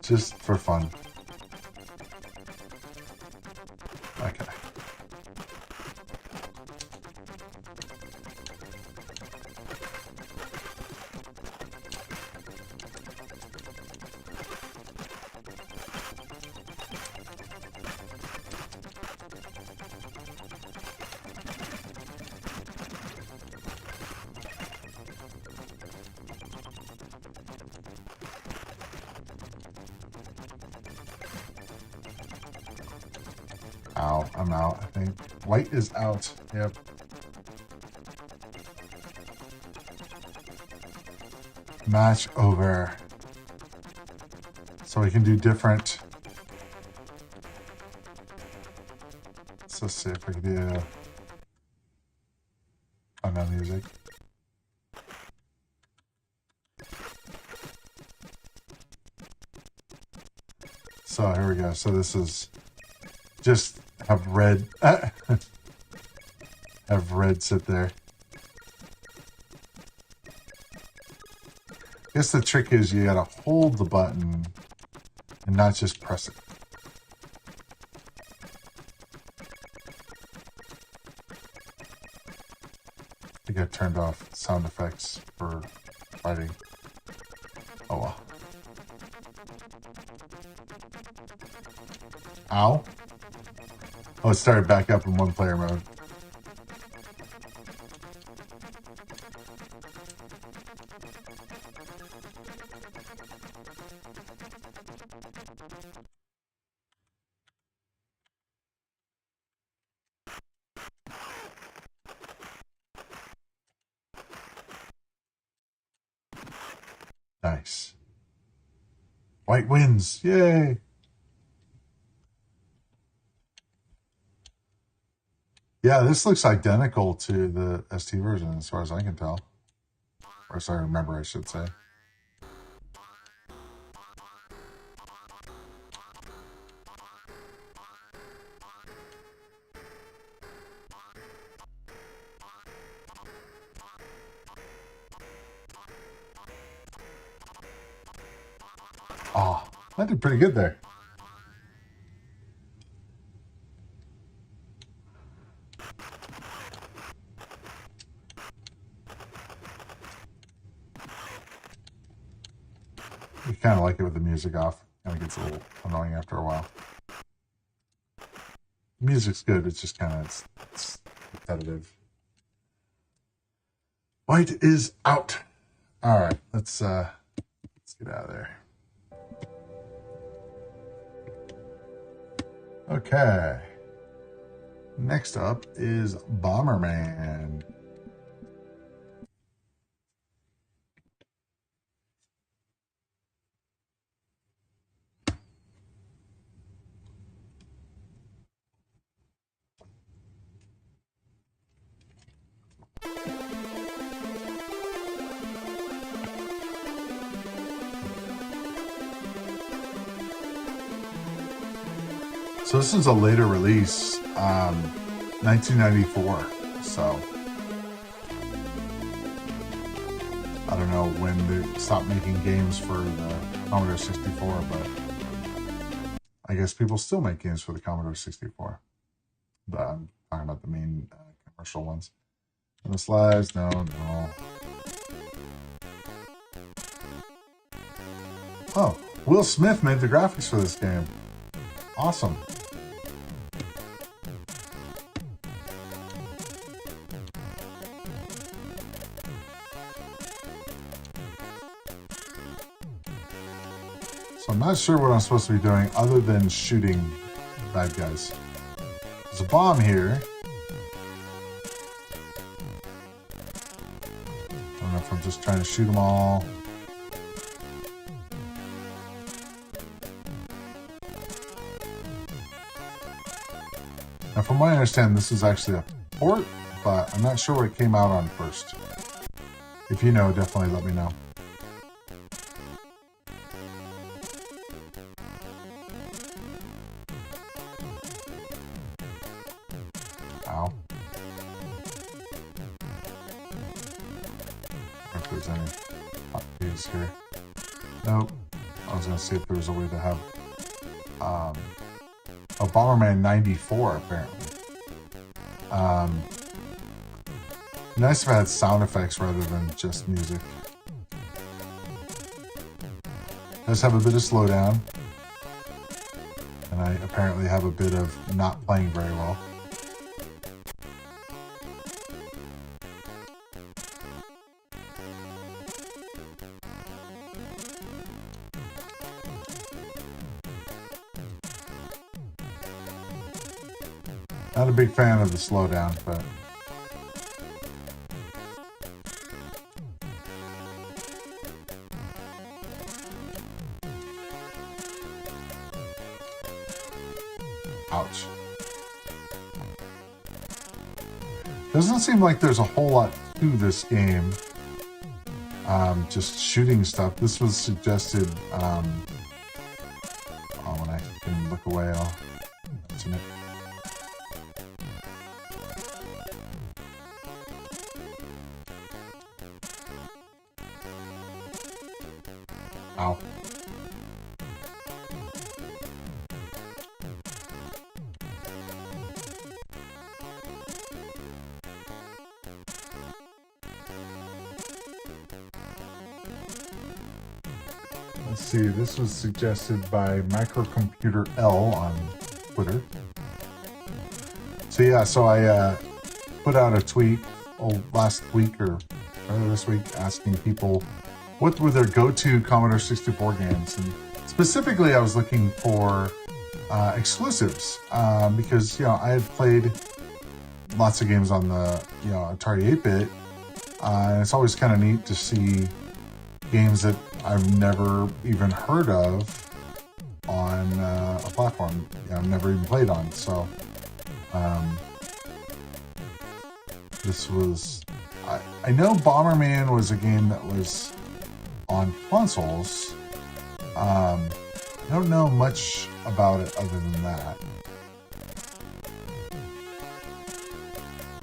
Just for fun. Okay. Ow, I'm out, I think. White is out. Yep. Match over. So we can do different. So let's see if we can do no music. So here we go. So this is just have red have red sit there. I guess the trick is you gotta hold the button and not just press it. I think I turned off sound effects for fighting. Oh well. Ow. Oh, it started back up in 1-player mode. Nice. White wins. Yay. Yeah, this looks identical to the ST version as far as I can tell. Or as I remember, I should say. Oh, I did pretty good there. You kind of like it with the music off. Kind of gets a little annoying after a while. The music's good. It's just kind of it's repetitive. White is out. All right, let's get out of there. Okay. Next up is Bomberman. So this is a later release, 1994. So I don't know when they stopped making games for the Commodore 64, but I guess people still make games for the Commodore 64. But I'm talking about the main commercial ones. And the slides, no. Oh, Will Smith made the graphics for this game. Awesome. So I'm not sure what I'm supposed to be doing other than shooting bad guys. There's a bomb here. I don't know if I'm just trying to shoot them all. Now, from what I understand, this is actually a port, but I'm not sure what it came out on first. If you know, definitely let me know. Ow. Or if there's any hot keys here. Nope. I was going to see if there was a way to have a Bomberman 94, apparently. Nice if I had sound effects rather than just music. Does have a bit of slowdown. And I apparently have a bit of not playing very well. Not a big fan of the slowdown, but ouch. Doesn't seem like there's a whole lot to this game. Just shooting stuff. This was suggested. Oh, when I can look away, I'll mention it. Ow. Let's see, this was suggested by Microcomputer L on Twitter. So yeah, so I put out a tweet last week or earlier this week asking people what were their go-to Commodore 64 games, and specifically I was looking for exclusives because I had played lots of games on the Atari 8-bit, and it's always kind of neat to see games that I've never even heard of on a platform I've never even played on. So This was... I know Bomberman was a game that was on consoles. I don't know much about it other than that.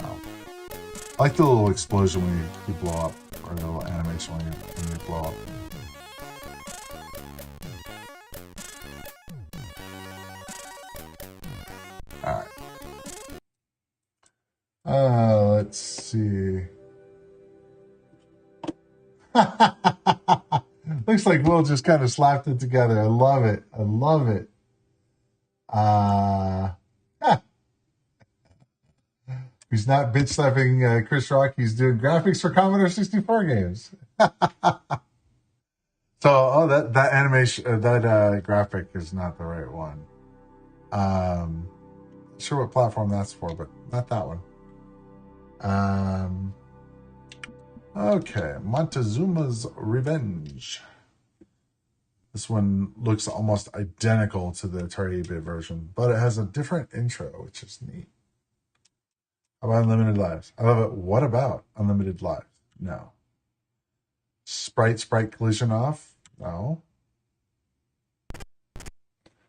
Oh. I like the little explosion when you blow up, or the little animation when you blow up. Alright. Let's see. Looks like Will just kind of slapped it together. I love it. I love it. He's not bitch slapping Chris Rock. He's doing graphics for Commodore 64 games. So, that animation, that graphic is not the right one. Not sure what platform that's for, but not that one. Okay, Montezuma's Revenge. This one looks almost identical to the Atari 8-bit version, but it has a different intro, which is neat. How about Unlimited Lives? I love it. What about Unlimited Lives? No. Sprite collision off? No.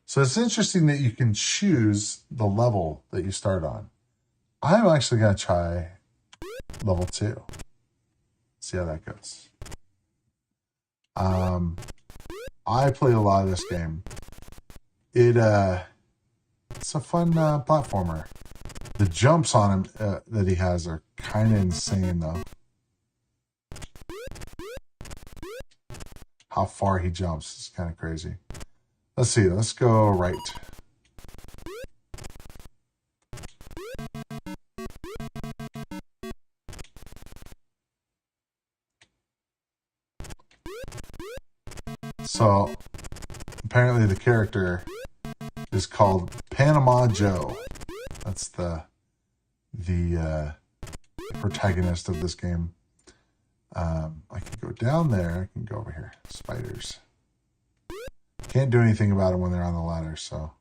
So it's interesting that you can choose the level that you start on. I'm actually going to try level 2. See how that goes. I played a lot of this game. It's a fun platformer. The jumps on him that he has are kind of insane, though. How far he jumps is kind of crazy. Let's see. Let's go right. So, apparently the character is called Panama Joe. That's the protagonist of this game. I can go down there. I can go over here. Spiders. Can't do anything about them when they're on the ladder, so...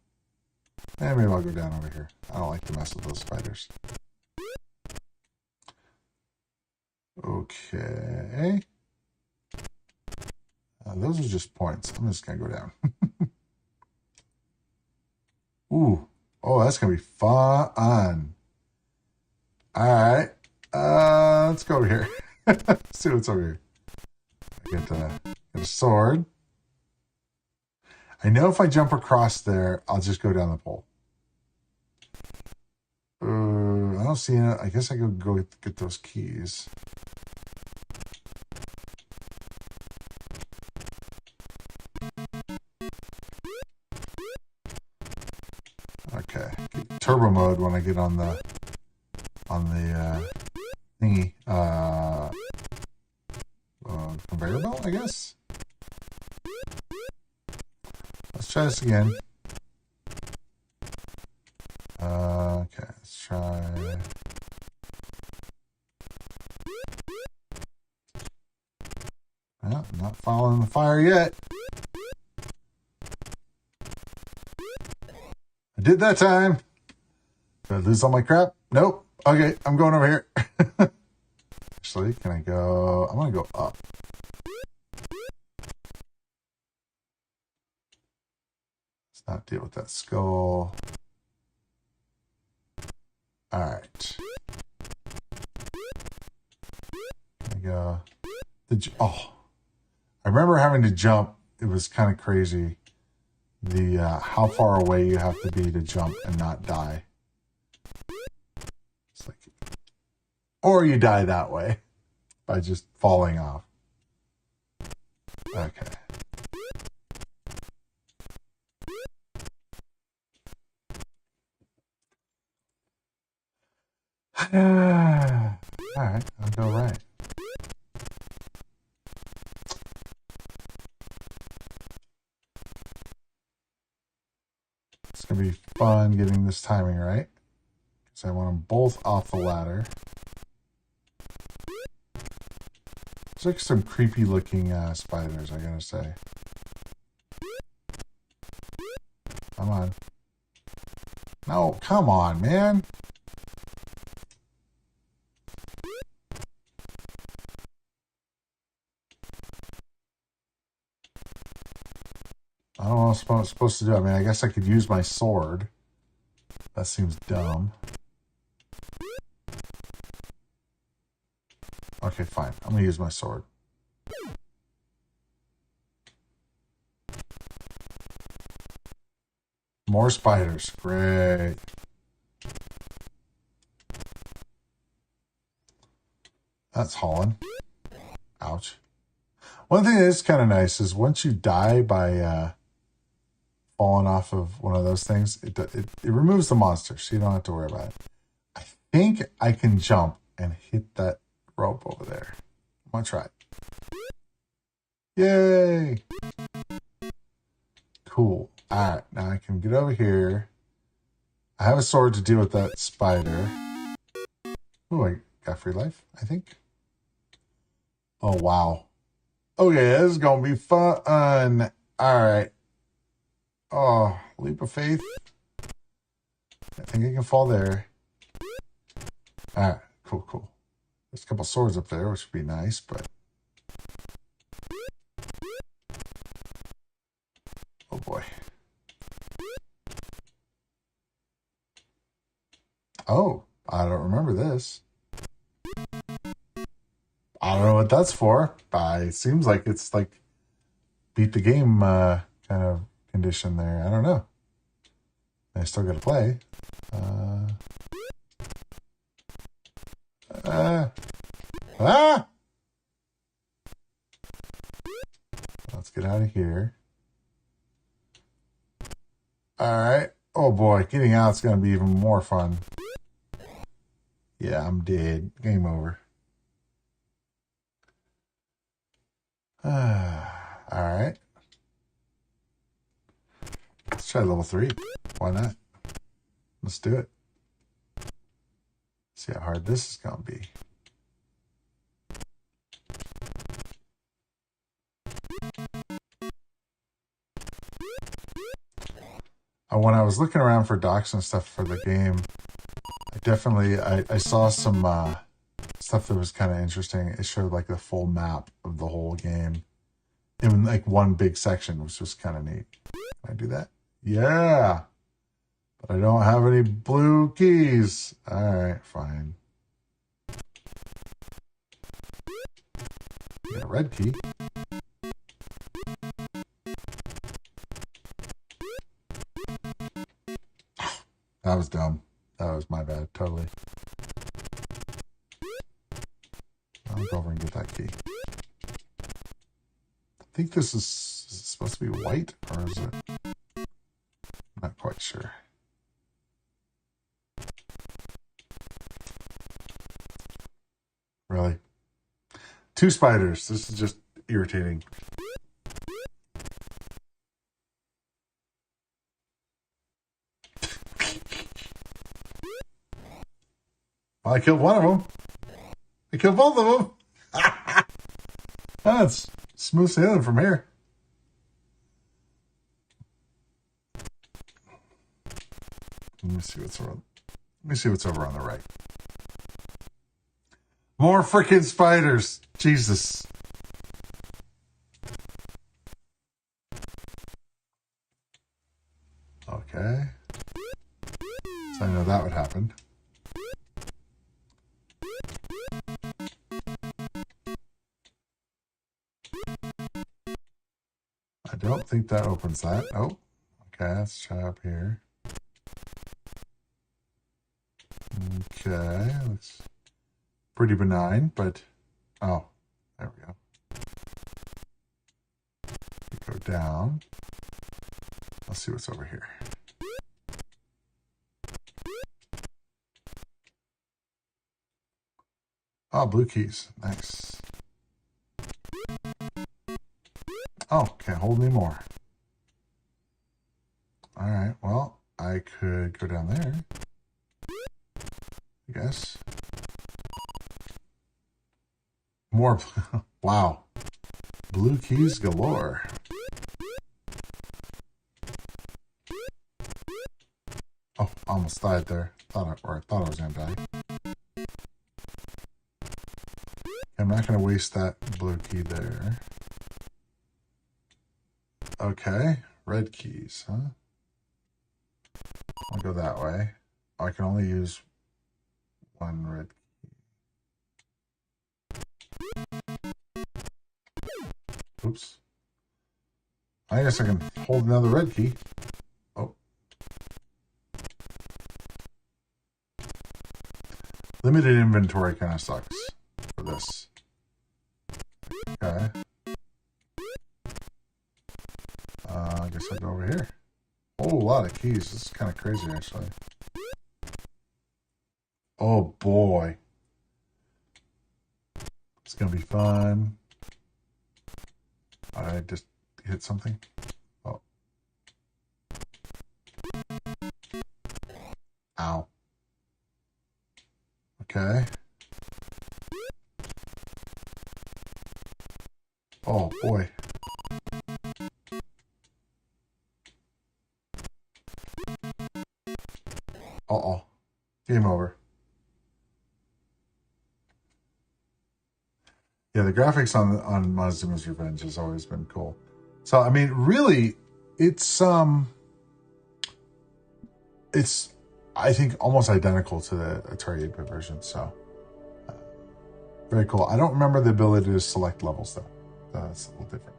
maybe I'll go down over here. I don't like to mess with those spiders. Okay. Those are just points. I'm just going to go down. Ooh. Oh, that's going to be fun. All right. Let's go over here. Let's see what's over here. I get a sword. I know if I jump across there, I'll just go down the pole. I don't see it. I guess I could go get those keys. Okay, turbo mode when I get on the thingy conveyor belt, I guess. Let's try this again. Okay, let's try. Well, I'm not following the fire yet. I did that time. Did I lose all my crap? Nope. Okay, I'm going over here. Actually, can I go? I want to go up. Let's not deal with that skull. All right. There we go. Oh, I remember having to jump. It was kind of crazy. The how far away you have to be to jump and not die. It's like, or you die that way by just falling off. Okay. All right, I'll go right. It's going to be fun getting this timing right. Because I want them both off the ladder. It's like some creepy looking spiders, I gotta say. Come on. No, come on, man. am I supposed to do? I mean, I guess I could use my sword. That seems dumb. Okay, fine. I'm going to use my sword. More spiders. Great. That's hauling. Ouch. One thing that is kind of nice is once you die by falling off of one of those things, it removes the monster, so you don't have to worry about it. I think I can jump and hit that rope over there. I'm going to try it. Yay! Cool. Alright, now I can get over here. I have a sword to deal with that spider. Oh, I got free life, I think. Oh, wow. Okay, this is going to be fun. Alright. Oh, leap of faith. I think I can fall there. Alright, cool, cool. There's a couple swords up there, which would be nice, but... Oh, boy. Oh, I don't remember this. I don't know what that's for. It seems like it's like beat the game kind of condition there. I don't know. I still got to play. Let's get out of here. All right. Oh boy, getting out is going to be even more fun. Yeah, I'm dead. Game over. All right. Let's try level 3. Why not? Let's do it. See how hard this is going to be. When I was looking around for docs and stuff for the game, I saw some stuff that was kind of interesting. It showed like the full map of the whole game in like one big section, which was kind of neat. Can I do that? Yeah. But I don't have any blue keys. All right, fine. Yeah, red key. That was dumb. That was my bad, totally. I'll go over and get that key. I think this is it supposed to be white, or is it? I'm not quite sure. Really? 2 spiders. This is just irritating. Well, I killed one of them. I killed both of them. That's smooth sailing from here. Let me see what's over. Let me see what's over on the right. More freaking spiders. Jesus. Okay. So I know that would happen. I don't think that opens that. Oh, okay. Let's try up here. Okay. Looks pretty benign, but oh, there we go. We go down. Let's see what's over here. Oh, blue keys. Nice. Oh, can't hold any more. All right, well, I could go down there, I guess. More. Wow. Blue keys galore. Oh, almost died there. I thought I was going to die. I'm not going to waste that blue key there. Okay, red keys, huh? I'll go that way. Oh, I can only use one red key. Oops. I guess I can hold another red key. Oh. Limited inventory kind of sucks for this. Okay. I guess I'll go over here. Oh, a lot of keys. This is kind of crazy, actually. Oh, boy. It's going to be fun. I just hit something. Oh. Ow. Okay. Oh, boy. Uh-oh. Game over. Yeah, the graphics on Montezuma's Revenge has always been cool. So, I mean, really, it's I think, almost identical to the Atari 8-bit version. So, very cool. I don't remember the ability to select levels, though. That's a little different.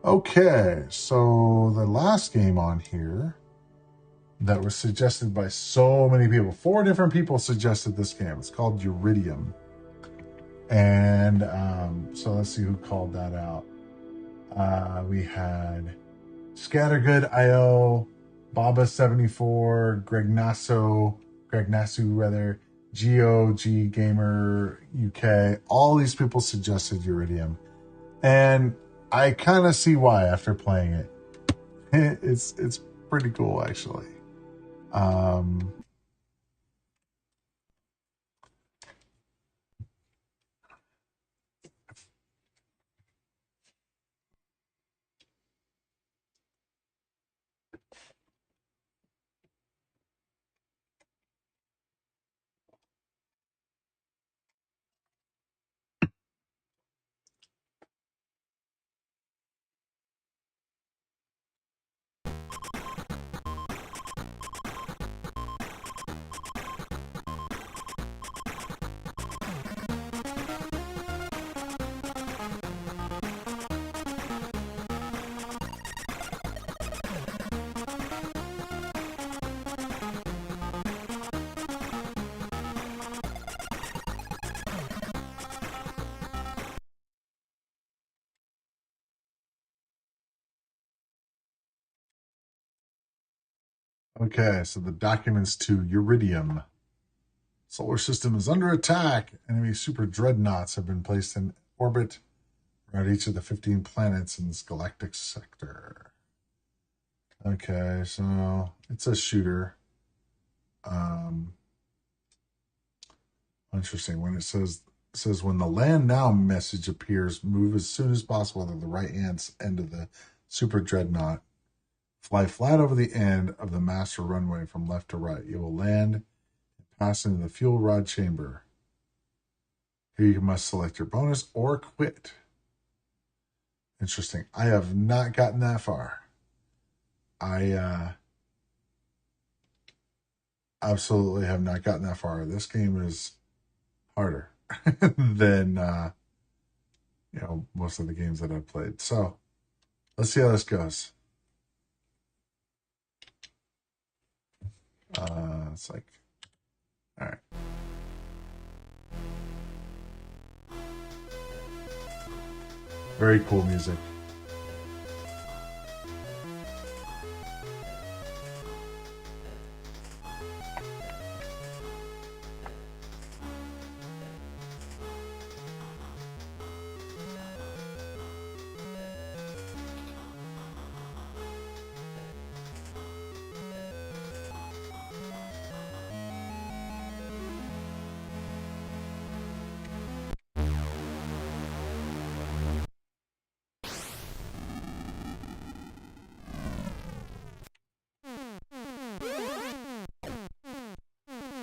Okay, so the last game on here that was suggested by so many people. 4 different people suggested this game. It's called Uridium. And so let's see who called that out. We had Scattergood.io, Baba74, Greg Nasu, GOG Gamer UK. All these people suggested Uridium. And I kind of see why after playing it. It's pretty cool, actually. Okay, so the documents to Uridium. Solar system is under attack. Enemy super dreadnoughts have been placed in orbit around each of the 15 planets in this galactic sector. Okay, so it's a shooter. Interesting. When it says when the land now message appears, move as soon as possible to the right hand end of the super dreadnought. Fly flat over the end of the master runway from left to right. You will land and pass into the fuel rod chamber. Here you must select your bonus or quit. Interesting. I have not gotten that far. I absolutely have not gotten that far. This game is harder than most of the games that I've played. So let's see how this goes. It's like, all right. Very cool music.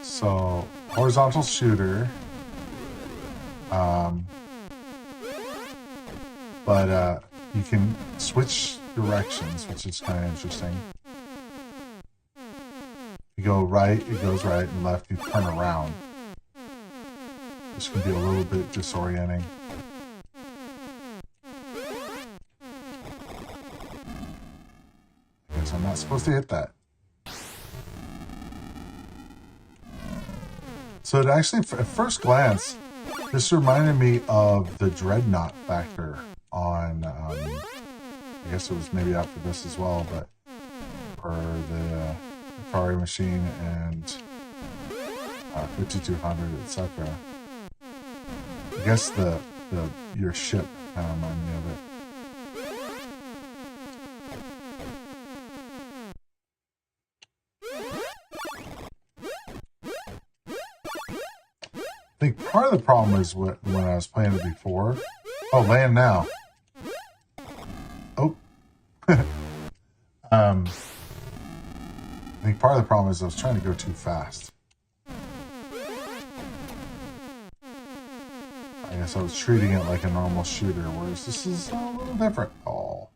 So, horizontal shooter. But you can switch directions, which is kind of interesting. You go right, it goes right, and left, you turn around. This can be a little bit disorienting. I guess I'm not supposed to hit that. So it actually, at first glance, this reminded me of the Dreadnought factor on, I guess it was maybe after this as well, but for the Atari machine and 5200, etc. I guess your ship kind of reminded me of it. I think part of the problem is when I was playing it before. Oh, land now. Oh. I think part of the problem is I was trying to go too fast. I guess I was treating it like a normal shooter, whereas this is a little different. Oh.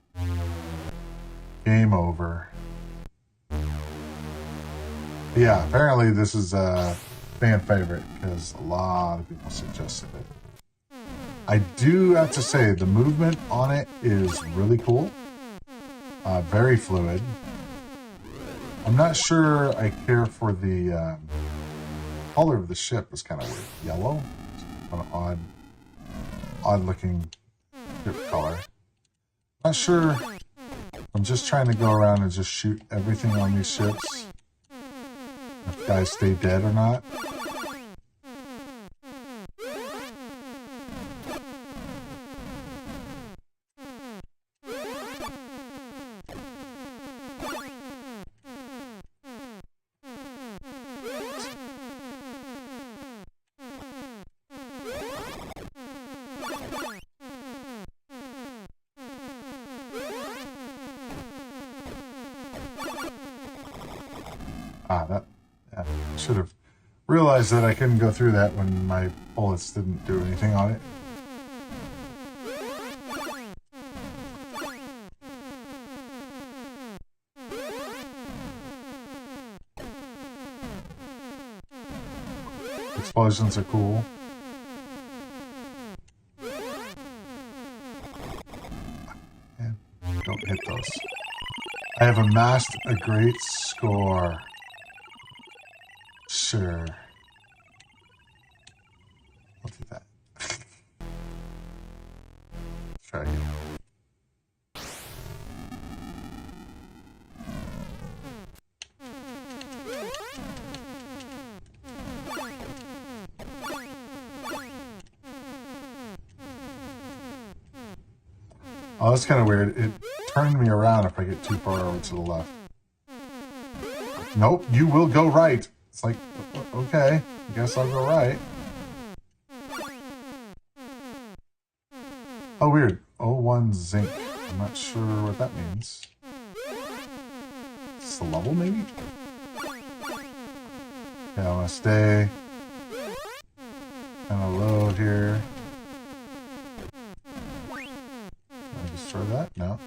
Game over. Yeah, apparently this is a fan favorite because a lot of people suggested it. I do have to say the movement on it is really cool. Very fluid. I'm not sure I care for the color of the ship. Is kind of weird. Yellow. Kind of odd looking ship color. Not sure. I'm just trying to go around and just shoot everything on these ships. If guys stay dead or not. I should have realized that I couldn't go through that when my bullets didn't do anything on it. Explosions are cool. Man, don't hit those. I have amassed a great score. Sure. I'll do that. Try again. Oh, that's kind of weird. It turned me around if I get too far over to the left. Nope, you will go right. It's like, okay, I guess I'll go right. Oh, weird. 01 zinc. I'm not sure what that means. It's the level, maybe? Okay, I want to stay kind of low here. Can I destroy that? No.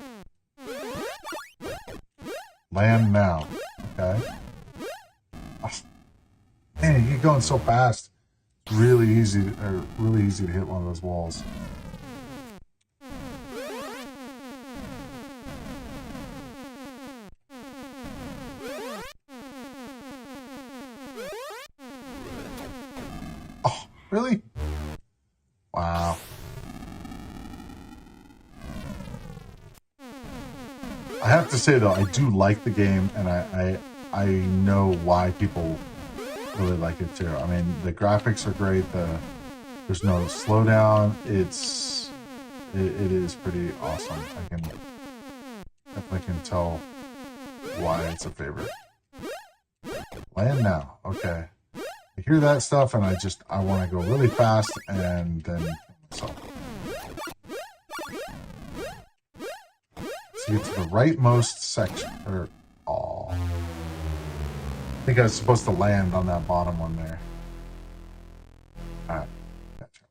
Land now. Okay. Man, you get going so fast. Really easy to hit one of those walls. Oh, really? Wow. I have to say though, I do like the game, and I know why people really like it too. I mean, the graphics are great. There's no slowdown. It is pretty awesome. I definitely can tell why it's a favorite. Land now. Okay. I hear that stuff, and I want to go really fast, and then so. So get to the rightmost section, or I think I was supposed to land on that bottom one there. Alright, gotcha.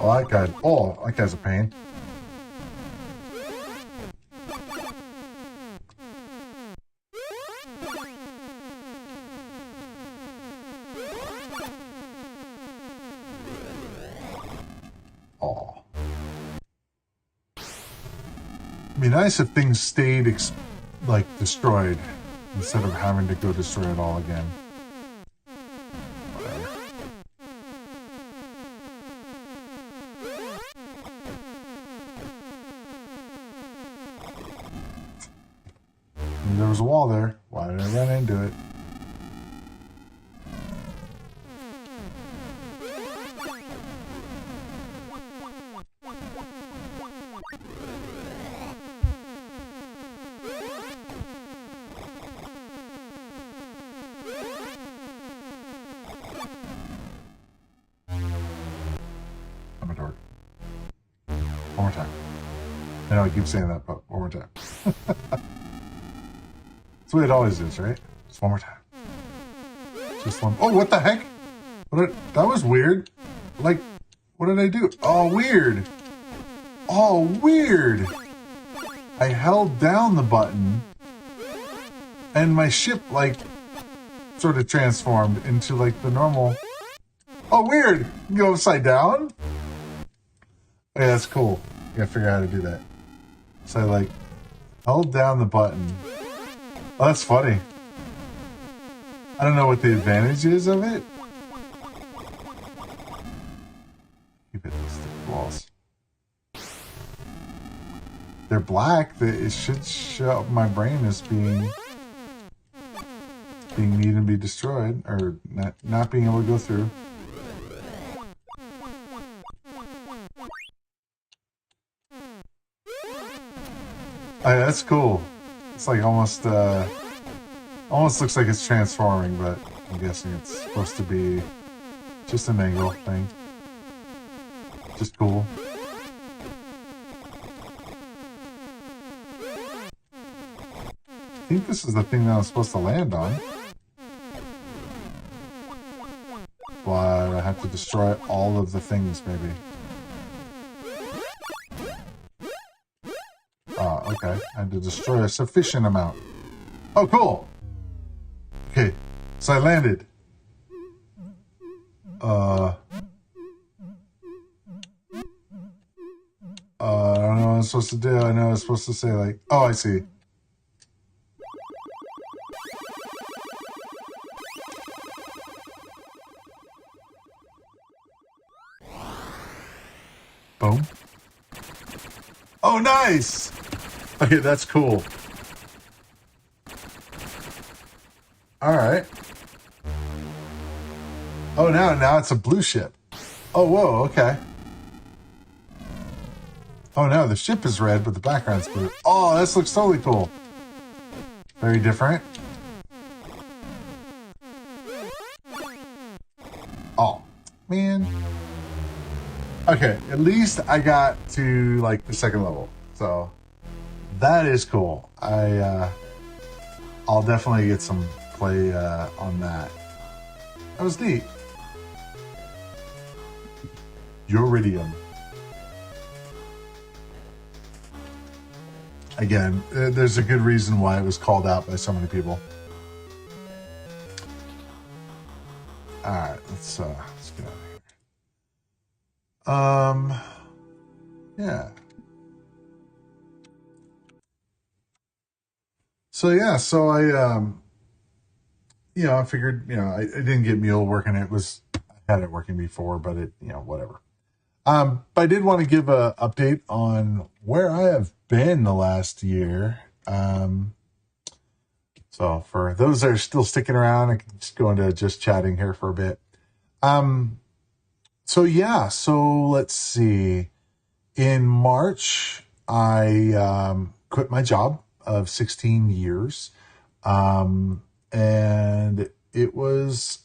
Oh, that guy. Oh, that guy's a pain. Oh. It'd be nice if things stayed like destroyed instead of having to go destroy it all again. Whatever. And there was a wall there. Why did I run into it? Commodore. One more time. I know I keep saying that, but one more time. That's the way it always is, right? Just one more time. Just one. Oh, what the heck? That was weird. Like, what did I do? Oh, weird. Oh, weird. I held down the button and my ship, like, sort of transformed into, like, the normal. Oh, weird. You go upside down? Yeah, that's cool. You gotta figure out how to do that. So I, like, held down the button. Oh, that's funny. I don't know what the advantage is of it. Keep it stick walls. They're black. It should show up my brain as being needing to be destroyed or not being able to go through. Oh, yeah, that's cool. It's like almost looks like it's transforming, but I'm guessing it's supposed to be just an angle thing. Just cool. I think this is the thing that I'm supposed to land on. But I have to destroy all of the things, maybe. Oh, okay. I had to destroy a sufficient amount. Oh, cool. Okay, so I landed. I don't know what I'm supposed to do. I know I was supposed to say, like, oh, I see. Boom. Oh, nice. Okay, that's cool. All right. Oh, now it's a blue ship. Oh, whoa, okay. Oh, no, the ship is red, but the background's blue. Oh, this looks totally cool. Very different. Oh, man. Okay, at least I got to, like, the second level. So, that is cool. I'll definitely get some play on that. That was neat. Uridium. Again, there's a good reason why it was called out by so many people. All right, let's get out of here. Yeah. So I figured, I didn't get Mule working. I had it working before, but whatever. But I did want to give an update on where I have been the last year. So for those that are still sticking around, I can just go into just chatting here for a bit. So let's see. In March, I quit my job of 16 years. And it was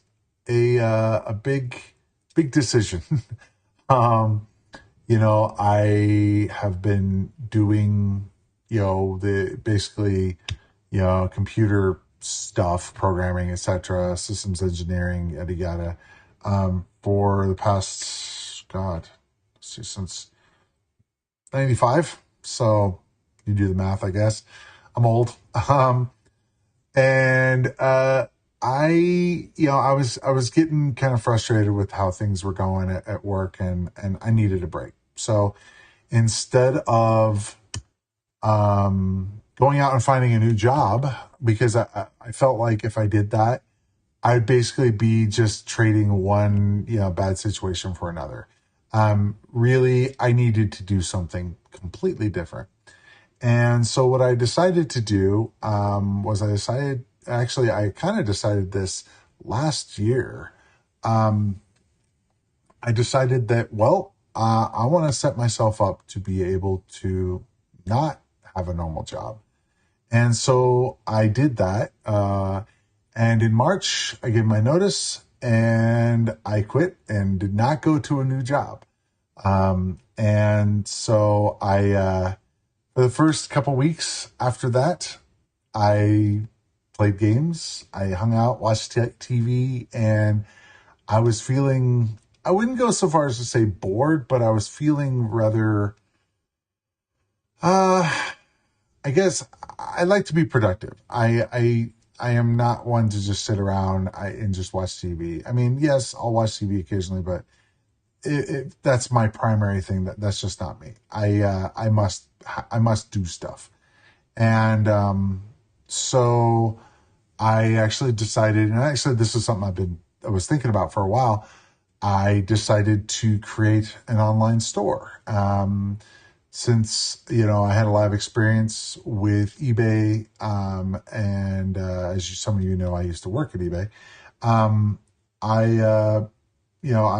a big decision. I have been doing, computer stuff, programming, etc., systems engineering, yada yada, for the past, since 95. So you do the math, I guess. I'm old. And I was getting kind of frustrated with how things were going at work, and I needed a break. So instead of going out and finding a new job, because I felt like if I did that, I'd basically be just trading one, bad situation for another. Really, I needed to do something completely different. And so what I decided to do I kind of decided this last year. I decided that, well, I want to set myself up to be able to not have a normal job. And so I did that. And in March, I gave my notice and I quit and did not go to a new job. And so for the first couple weeks after that, I played games. I hung out, watched TV, and I was feeling, I wouldn't go so far as to say bored, but I was feeling rather, I guess I like to be productive. I am not one to just sit around and just watch TV. I mean, yes, I'll watch TV occasionally, but that's my primary thing. That's just not me. I must do stuff. And so I actually decided, and actually this is something I was thinking about for a while. I decided to create an online store. Since, I had a lot of experience with eBay, and some of you know, I used to work at eBay. I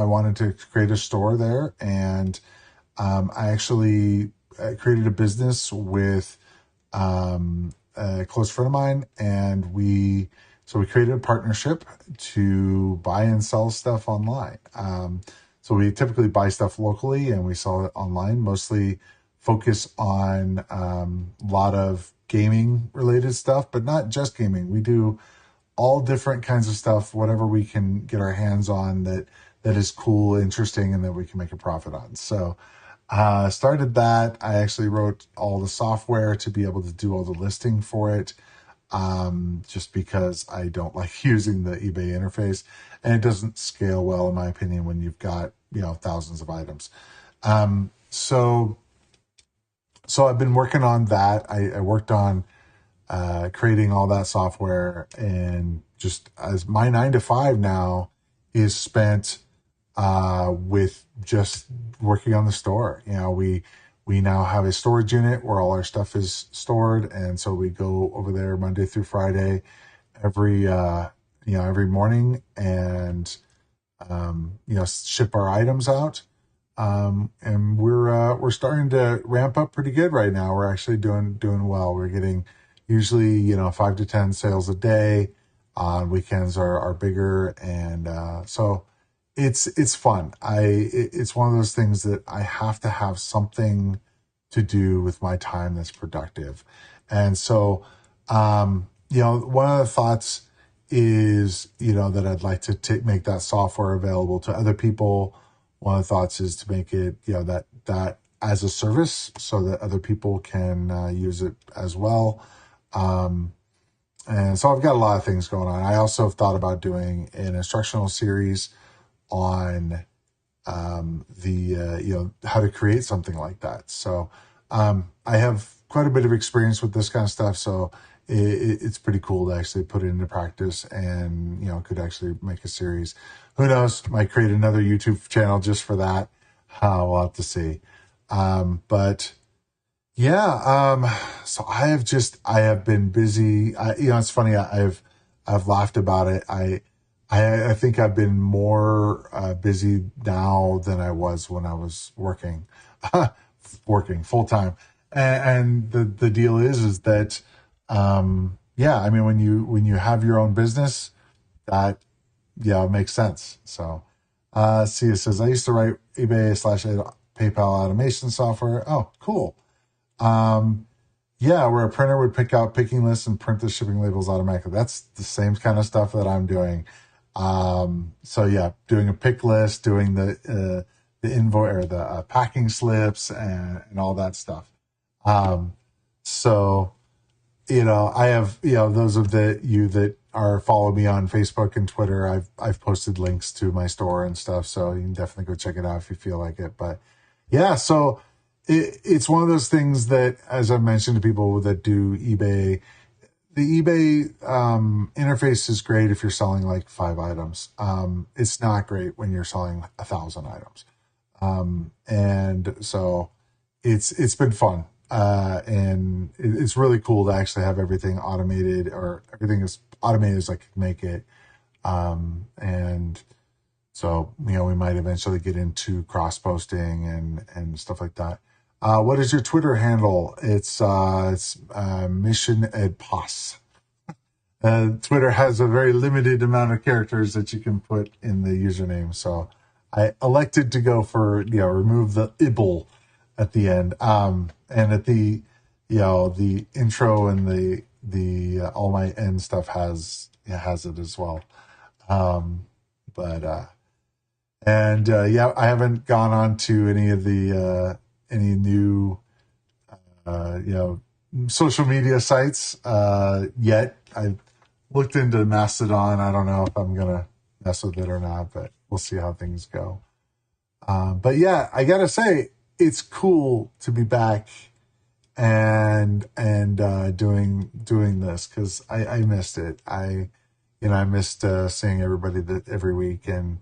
wanted to create a store there, and I actually created a business with a close friend of mine, and we created a partnership to buy and sell stuff online. So we typically buy stuff locally and we sell it online, mostly focus on a lot of gaming related stuff, but not just gaming. We do all different kinds of stuff, whatever we can get our hands on that is cool, interesting, and that we can make a profit on. So started that. I actually wrote all the software to be able to do all the listing for it, just because I don't like using the eBay interface, and it doesn't scale well, in my opinion, when you've got, thousands of items. So I've been working on that. I worked on creating all that software, and just as my 9 to 5 now is spent with just working on the store. We now have a storage unit where all our stuff is stored, and so we go over there Monday through Friday every morning, and ship our items out. And we're starting to ramp up pretty good right now. We're actually doing well. We're getting usually 5 to 10 sales a day. On weekends are bigger, and so it's fun. It's one of those things that I have to have something to do with my time that's productive. And so one of the thoughts is that I'd like to make that software available to other people. One of the thoughts is to make it that as a service, so that other people can use it as well. And so I've got a lot of things going on. I also have thought about doing an instructional series on how to create something like that. So I have quite a bit of experience with this kind of stuff, so it's pretty cool to actually put it into practice, and could actually make a series. Who knows? Might create another YouTube channel just for that. We'll have to see. But yeah, so I have been busy. It's funny. I've laughed about it. I think I've been more busy now than I was when I was working full time. And the deal is that, I mean, when you have your own business, that, it makes sense. So, see, it says, I used to write eBay/PayPal automation software. Oh, cool. Where a printer would pick out picking lists and print the shipping labels automatically. That's the same kind of stuff that I'm doing. Doing a pick list, doing the the invoice or the packing slips and all that stuff. Um, so, I have, those of you that are follow me on Facebook and Twitter, I've posted links to my store and stuff. So you can definitely go check it out if you feel like it. But yeah, so it's one of those things that, as I've mentioned to people that do eBay, the eBay interface is great if you're selling like 5 items. It's not great when you're selling 1,000 items. And so it's been fun. And it's really cool to actually have everything automated, or everything as automated as I can make it. And so, we might eventually get into cross posting and stuff like that. What is your Twitter handle? It's Mission Ed Pos. Twitter has a very limited amount of characters that you can put in the username. So I elected to go for, remove the ibble at the end. And at the, the intro and the all my end stuff has it as well. I haven't gone on to any of the, any new, social media sites, yet. I've looked into Mastodon. I don't know if I'm going to mess with it or not, but we'll see how things go. But yeah, I got to say, it's cool to be back and doing this, because I missed it. I missed seeing everybody every week, and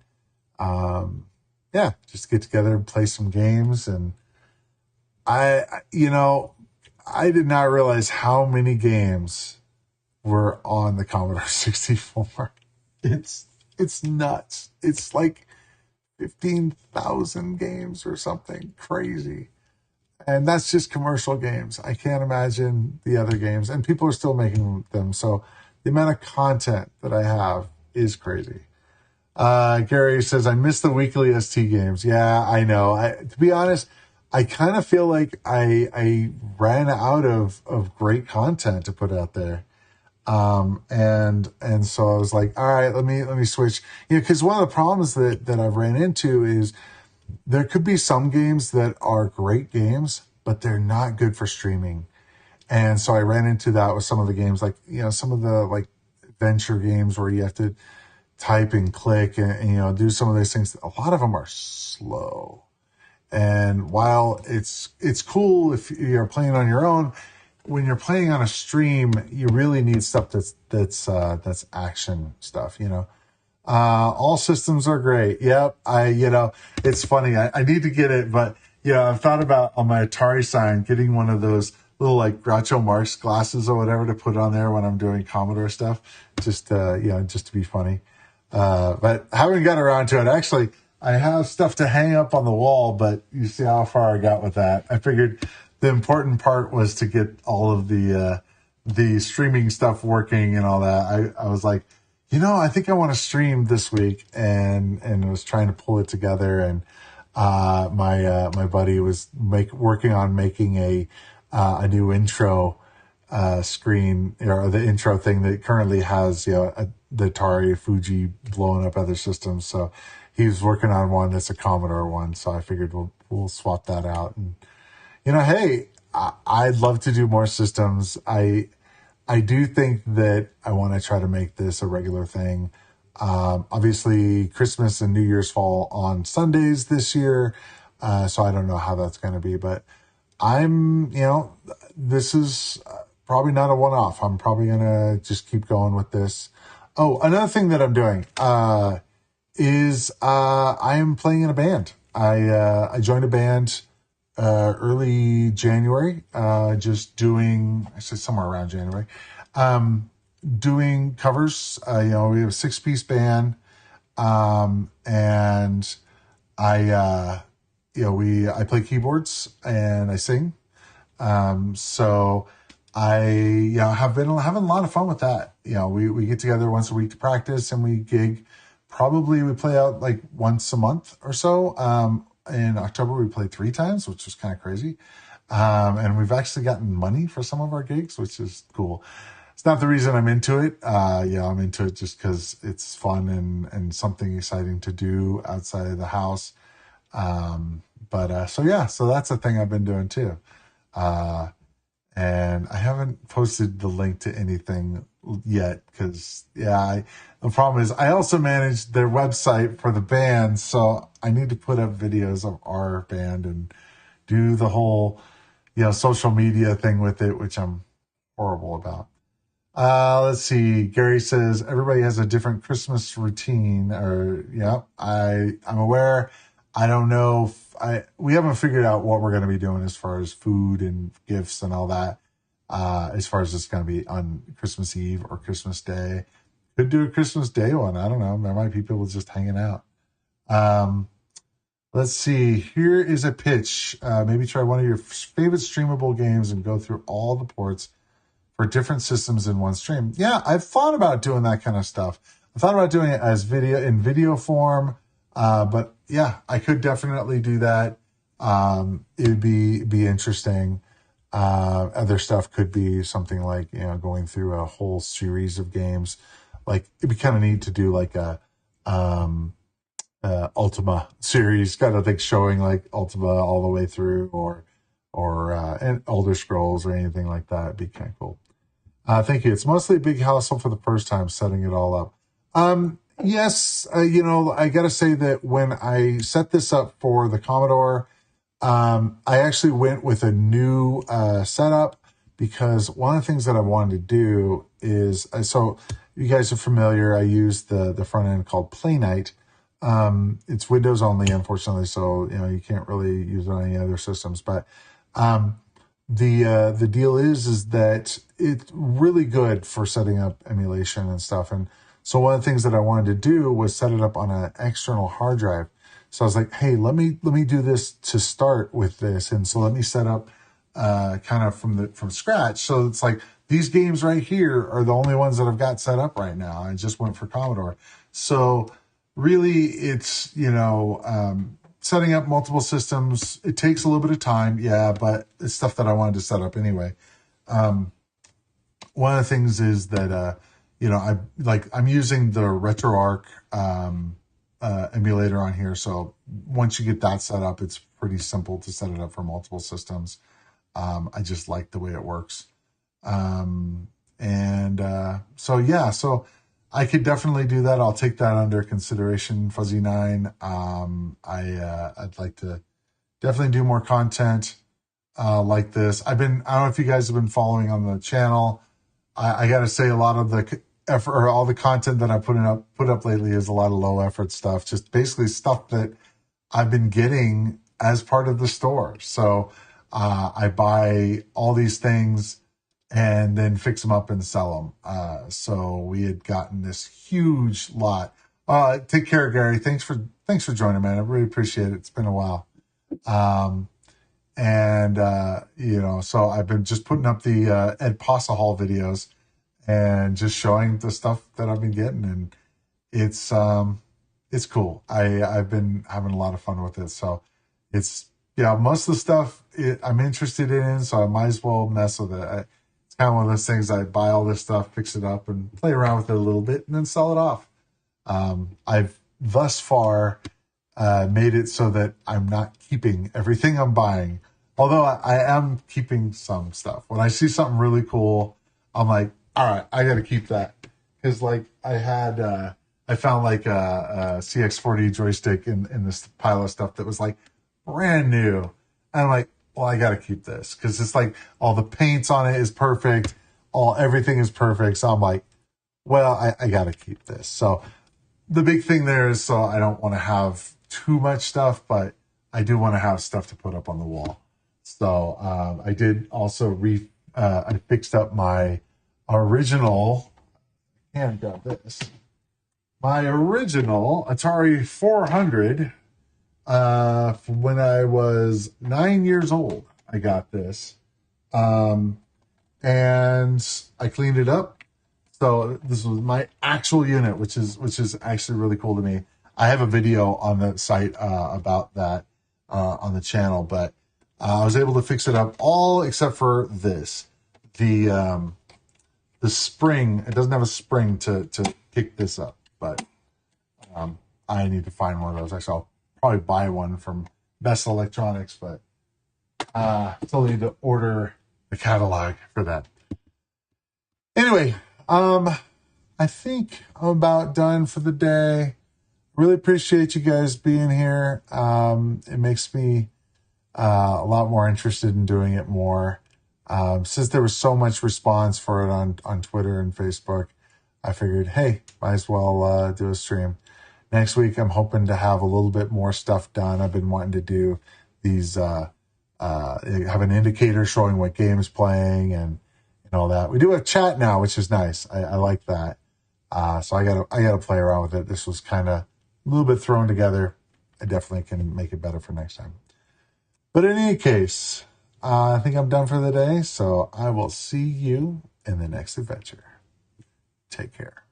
just get together and play some games. And I did not realize how many games were on the Commodore 64. It's nuts. It's like 15,000 games or something crazy. And that's just commercial games. I can't imagine the other games. And people are still making them. So the amount of content that I have is crazy. Gary says, I miss the weekly ST games. Yeah, I know. To be honest, I kind of feel like I ran out of great content to put out there. And so I was like, all right, let me switch, cause one of the problems that I've ran into is there could be some games that are great games, but they're not good for streaming. And so I ran into that with some of the games, like, some of the like adventure games where you have to type and click and do some of those things. A lot of them are slow. And while it's cool if you're playing on your own, when you're playing on a stream, you really need stuff that's action stuff, all systems are great. Yep. It's funny. I need to get it, but I've thought about on my Atari sign, getting one of those little like Groucho Marx glasses or whatever to put on there when I'm doing Commodore stuff, just to be funny. But haven't got around to it. Actually, I have stuff to hang up on the wall, but you see how far I got with that. I figured the important part was to get all of the streaming stuff working and all that. I was like, I think I want to stream this week, and I was trying to pull it together. And my buddy was working on making a new intro screen, or the intro thing that currently has the Atari Fuji blowing up other systems. So he was working on one that's a Commodore one. So I figured we'll swap that out. And hey, I'd love to do more systems. I do think that I want to try to make this a regular thing. Obviously, Christmas and New Year's fall on Sundays this year, so I don't know how that's going to be. But this is probably not a one-off. I'm probably going to just keep going with this. Oh, another thing that I'm doing is I am playing in a band. I joined a band early January, just doing, I said somewhere around January, doing covers. We have a 6-piece band, and I play keyboards and I sing. So I, have been having a lot of fun with that. We get together once a week to practice, and we gig. Probably we play out like once a month or so. In October, we played 3 times, which was kind of crazy. And we've actually gotten money for some of our gigs, which is cool. It's not the reason I'm into it. I'm into it just because it's fun and something exciting to do outside of the house. So yeah, so that's a thing I've been doing too. And I haven't posted the link to anything yet because the problem is I also manage their website for the band, so I need to put up videos of our band and do the whole social media thing with it, which I'm horrible about. Let's see. Gary says everybody has a different Christmas routine. Or yeah, I'm aware. I don't know. We haven't figured out what we're going to be doing as far as food and gifts and all that. As far as it's going to be on Christmas Eve or Christmas Day, could do a Christmas Day one. I don't know. There might be people just hanging out. Let's see. Here is a pitch. Maybe try one of your favorite streamable games and go through all the ports for different systems in one stream. Yeah, I've thought about doing that kind of stuff. I thought about doing it as video form, but yeah, I could definitely do that. It'd be interesting. Other stuff could be something like going through a whole series of games. Like it'd be kind of neat to do like a Ultima series, kind of like showing like Ultima all the way through, or and Elder Scrolls or anything like that. It'd be kind of cool. Thank you. It's mostly a big hassle for the first time setting it all up. Yes, I got to say that when I set this up for the Commodore, I actually went with a new setup because one of the things that I wanted to do is, so you guys are familiar, I use the front end called Playnite. It's Windows only, unfortunately, so you can't really use it on any other systems. But the deal is that it's really good for setting up emulation and stuff. And so one of the things that I wanted to do was set it up on an external hard drive. So I was like, hey, let me do this to start with this, and so let me set up kind of from scratch. So it's like these games right here are the only ones that I've got set up right now. I just went for Commodore. So really, it's setting up multiple systems. It takes a little bit of time, yeah, but it's stuff that I wanted to set up anyway. One of the things is that I'm using the RetroArch emulator on here. So once you get that set up, it's pretty simple to set it up for multiple systems. I just like the way it works. So I could definitely do that. I'll take that under consideration, Fuzzy9. I'd like to definitely do more content like this. I don't know if you guys have been following on the channel. I got to say a lot of the effort, or all the content that I put up lately is a lot of low effort stuff, just basically stuff that I've been getting as part of the store. So I buy all these things and then fix them up and sell them. So we had gotten this huge lot. Take care, Gary. Thanks for joining, man. I really appreciate it. It's been a while. So I've been just putting up the Ed Pasa Hall videos and just showing the stuff that I've been getting, and it's cool. I've been having a lot of fun with it. So it's most of the stuff I'm interested in, so I might as well mess with it. It's kind of one of those things. I buy all this stuff, fix it up, and play around with it a little bit, and then sell it off. I've thus far made it so that I'm not keeping everything I'm buying, although I am keeping some stuff. When I see something really cool, I'm like, all right, I got to keep that. Because like I found like a CX40 joystick in this pile of stuff that was like brand new. And I'm like, well, I got to keep this because it's like all the paints on it is perfect. Everything is perfect. So I'm like, well, I got to keep this. So the big thing there is, so I don't want to have too much stuff, but I do want to have stuff to put up on the wall. So I did also I fixed up my original, and got this, my original Atari 400 from when I was 9 years old. I got this, and I cleaned it up. So this was my actual unit, which is actually really cool to me. I have a video on the site about that on the channel, but I was able to fix it up all except for this. The spring, it doesn't have a spring to kick this up, but I need to find one of those. Actually, I'll probably buy one from Best Electronics, but still need to order the catalog for that. Anyway, I think I'm about done for the day. Really appreciate you guys being here. It makes me a lot more interested in doing it more. Since there was so much response for it on Twitter and Facebook, I figured, hey, might as well do a stream. Next week, I'm hoping to have a little bit more stuff done. I've been wanting to do these, have an indicator showing what game is playing and all that. We do have chat now, which is nice. I like that. So I gotta play around with it. This was kind of a little bit thrown together. I definitely can make it better for next time. But in any case, I think I'm done for the day. So I will see you in the next adventure. Take care.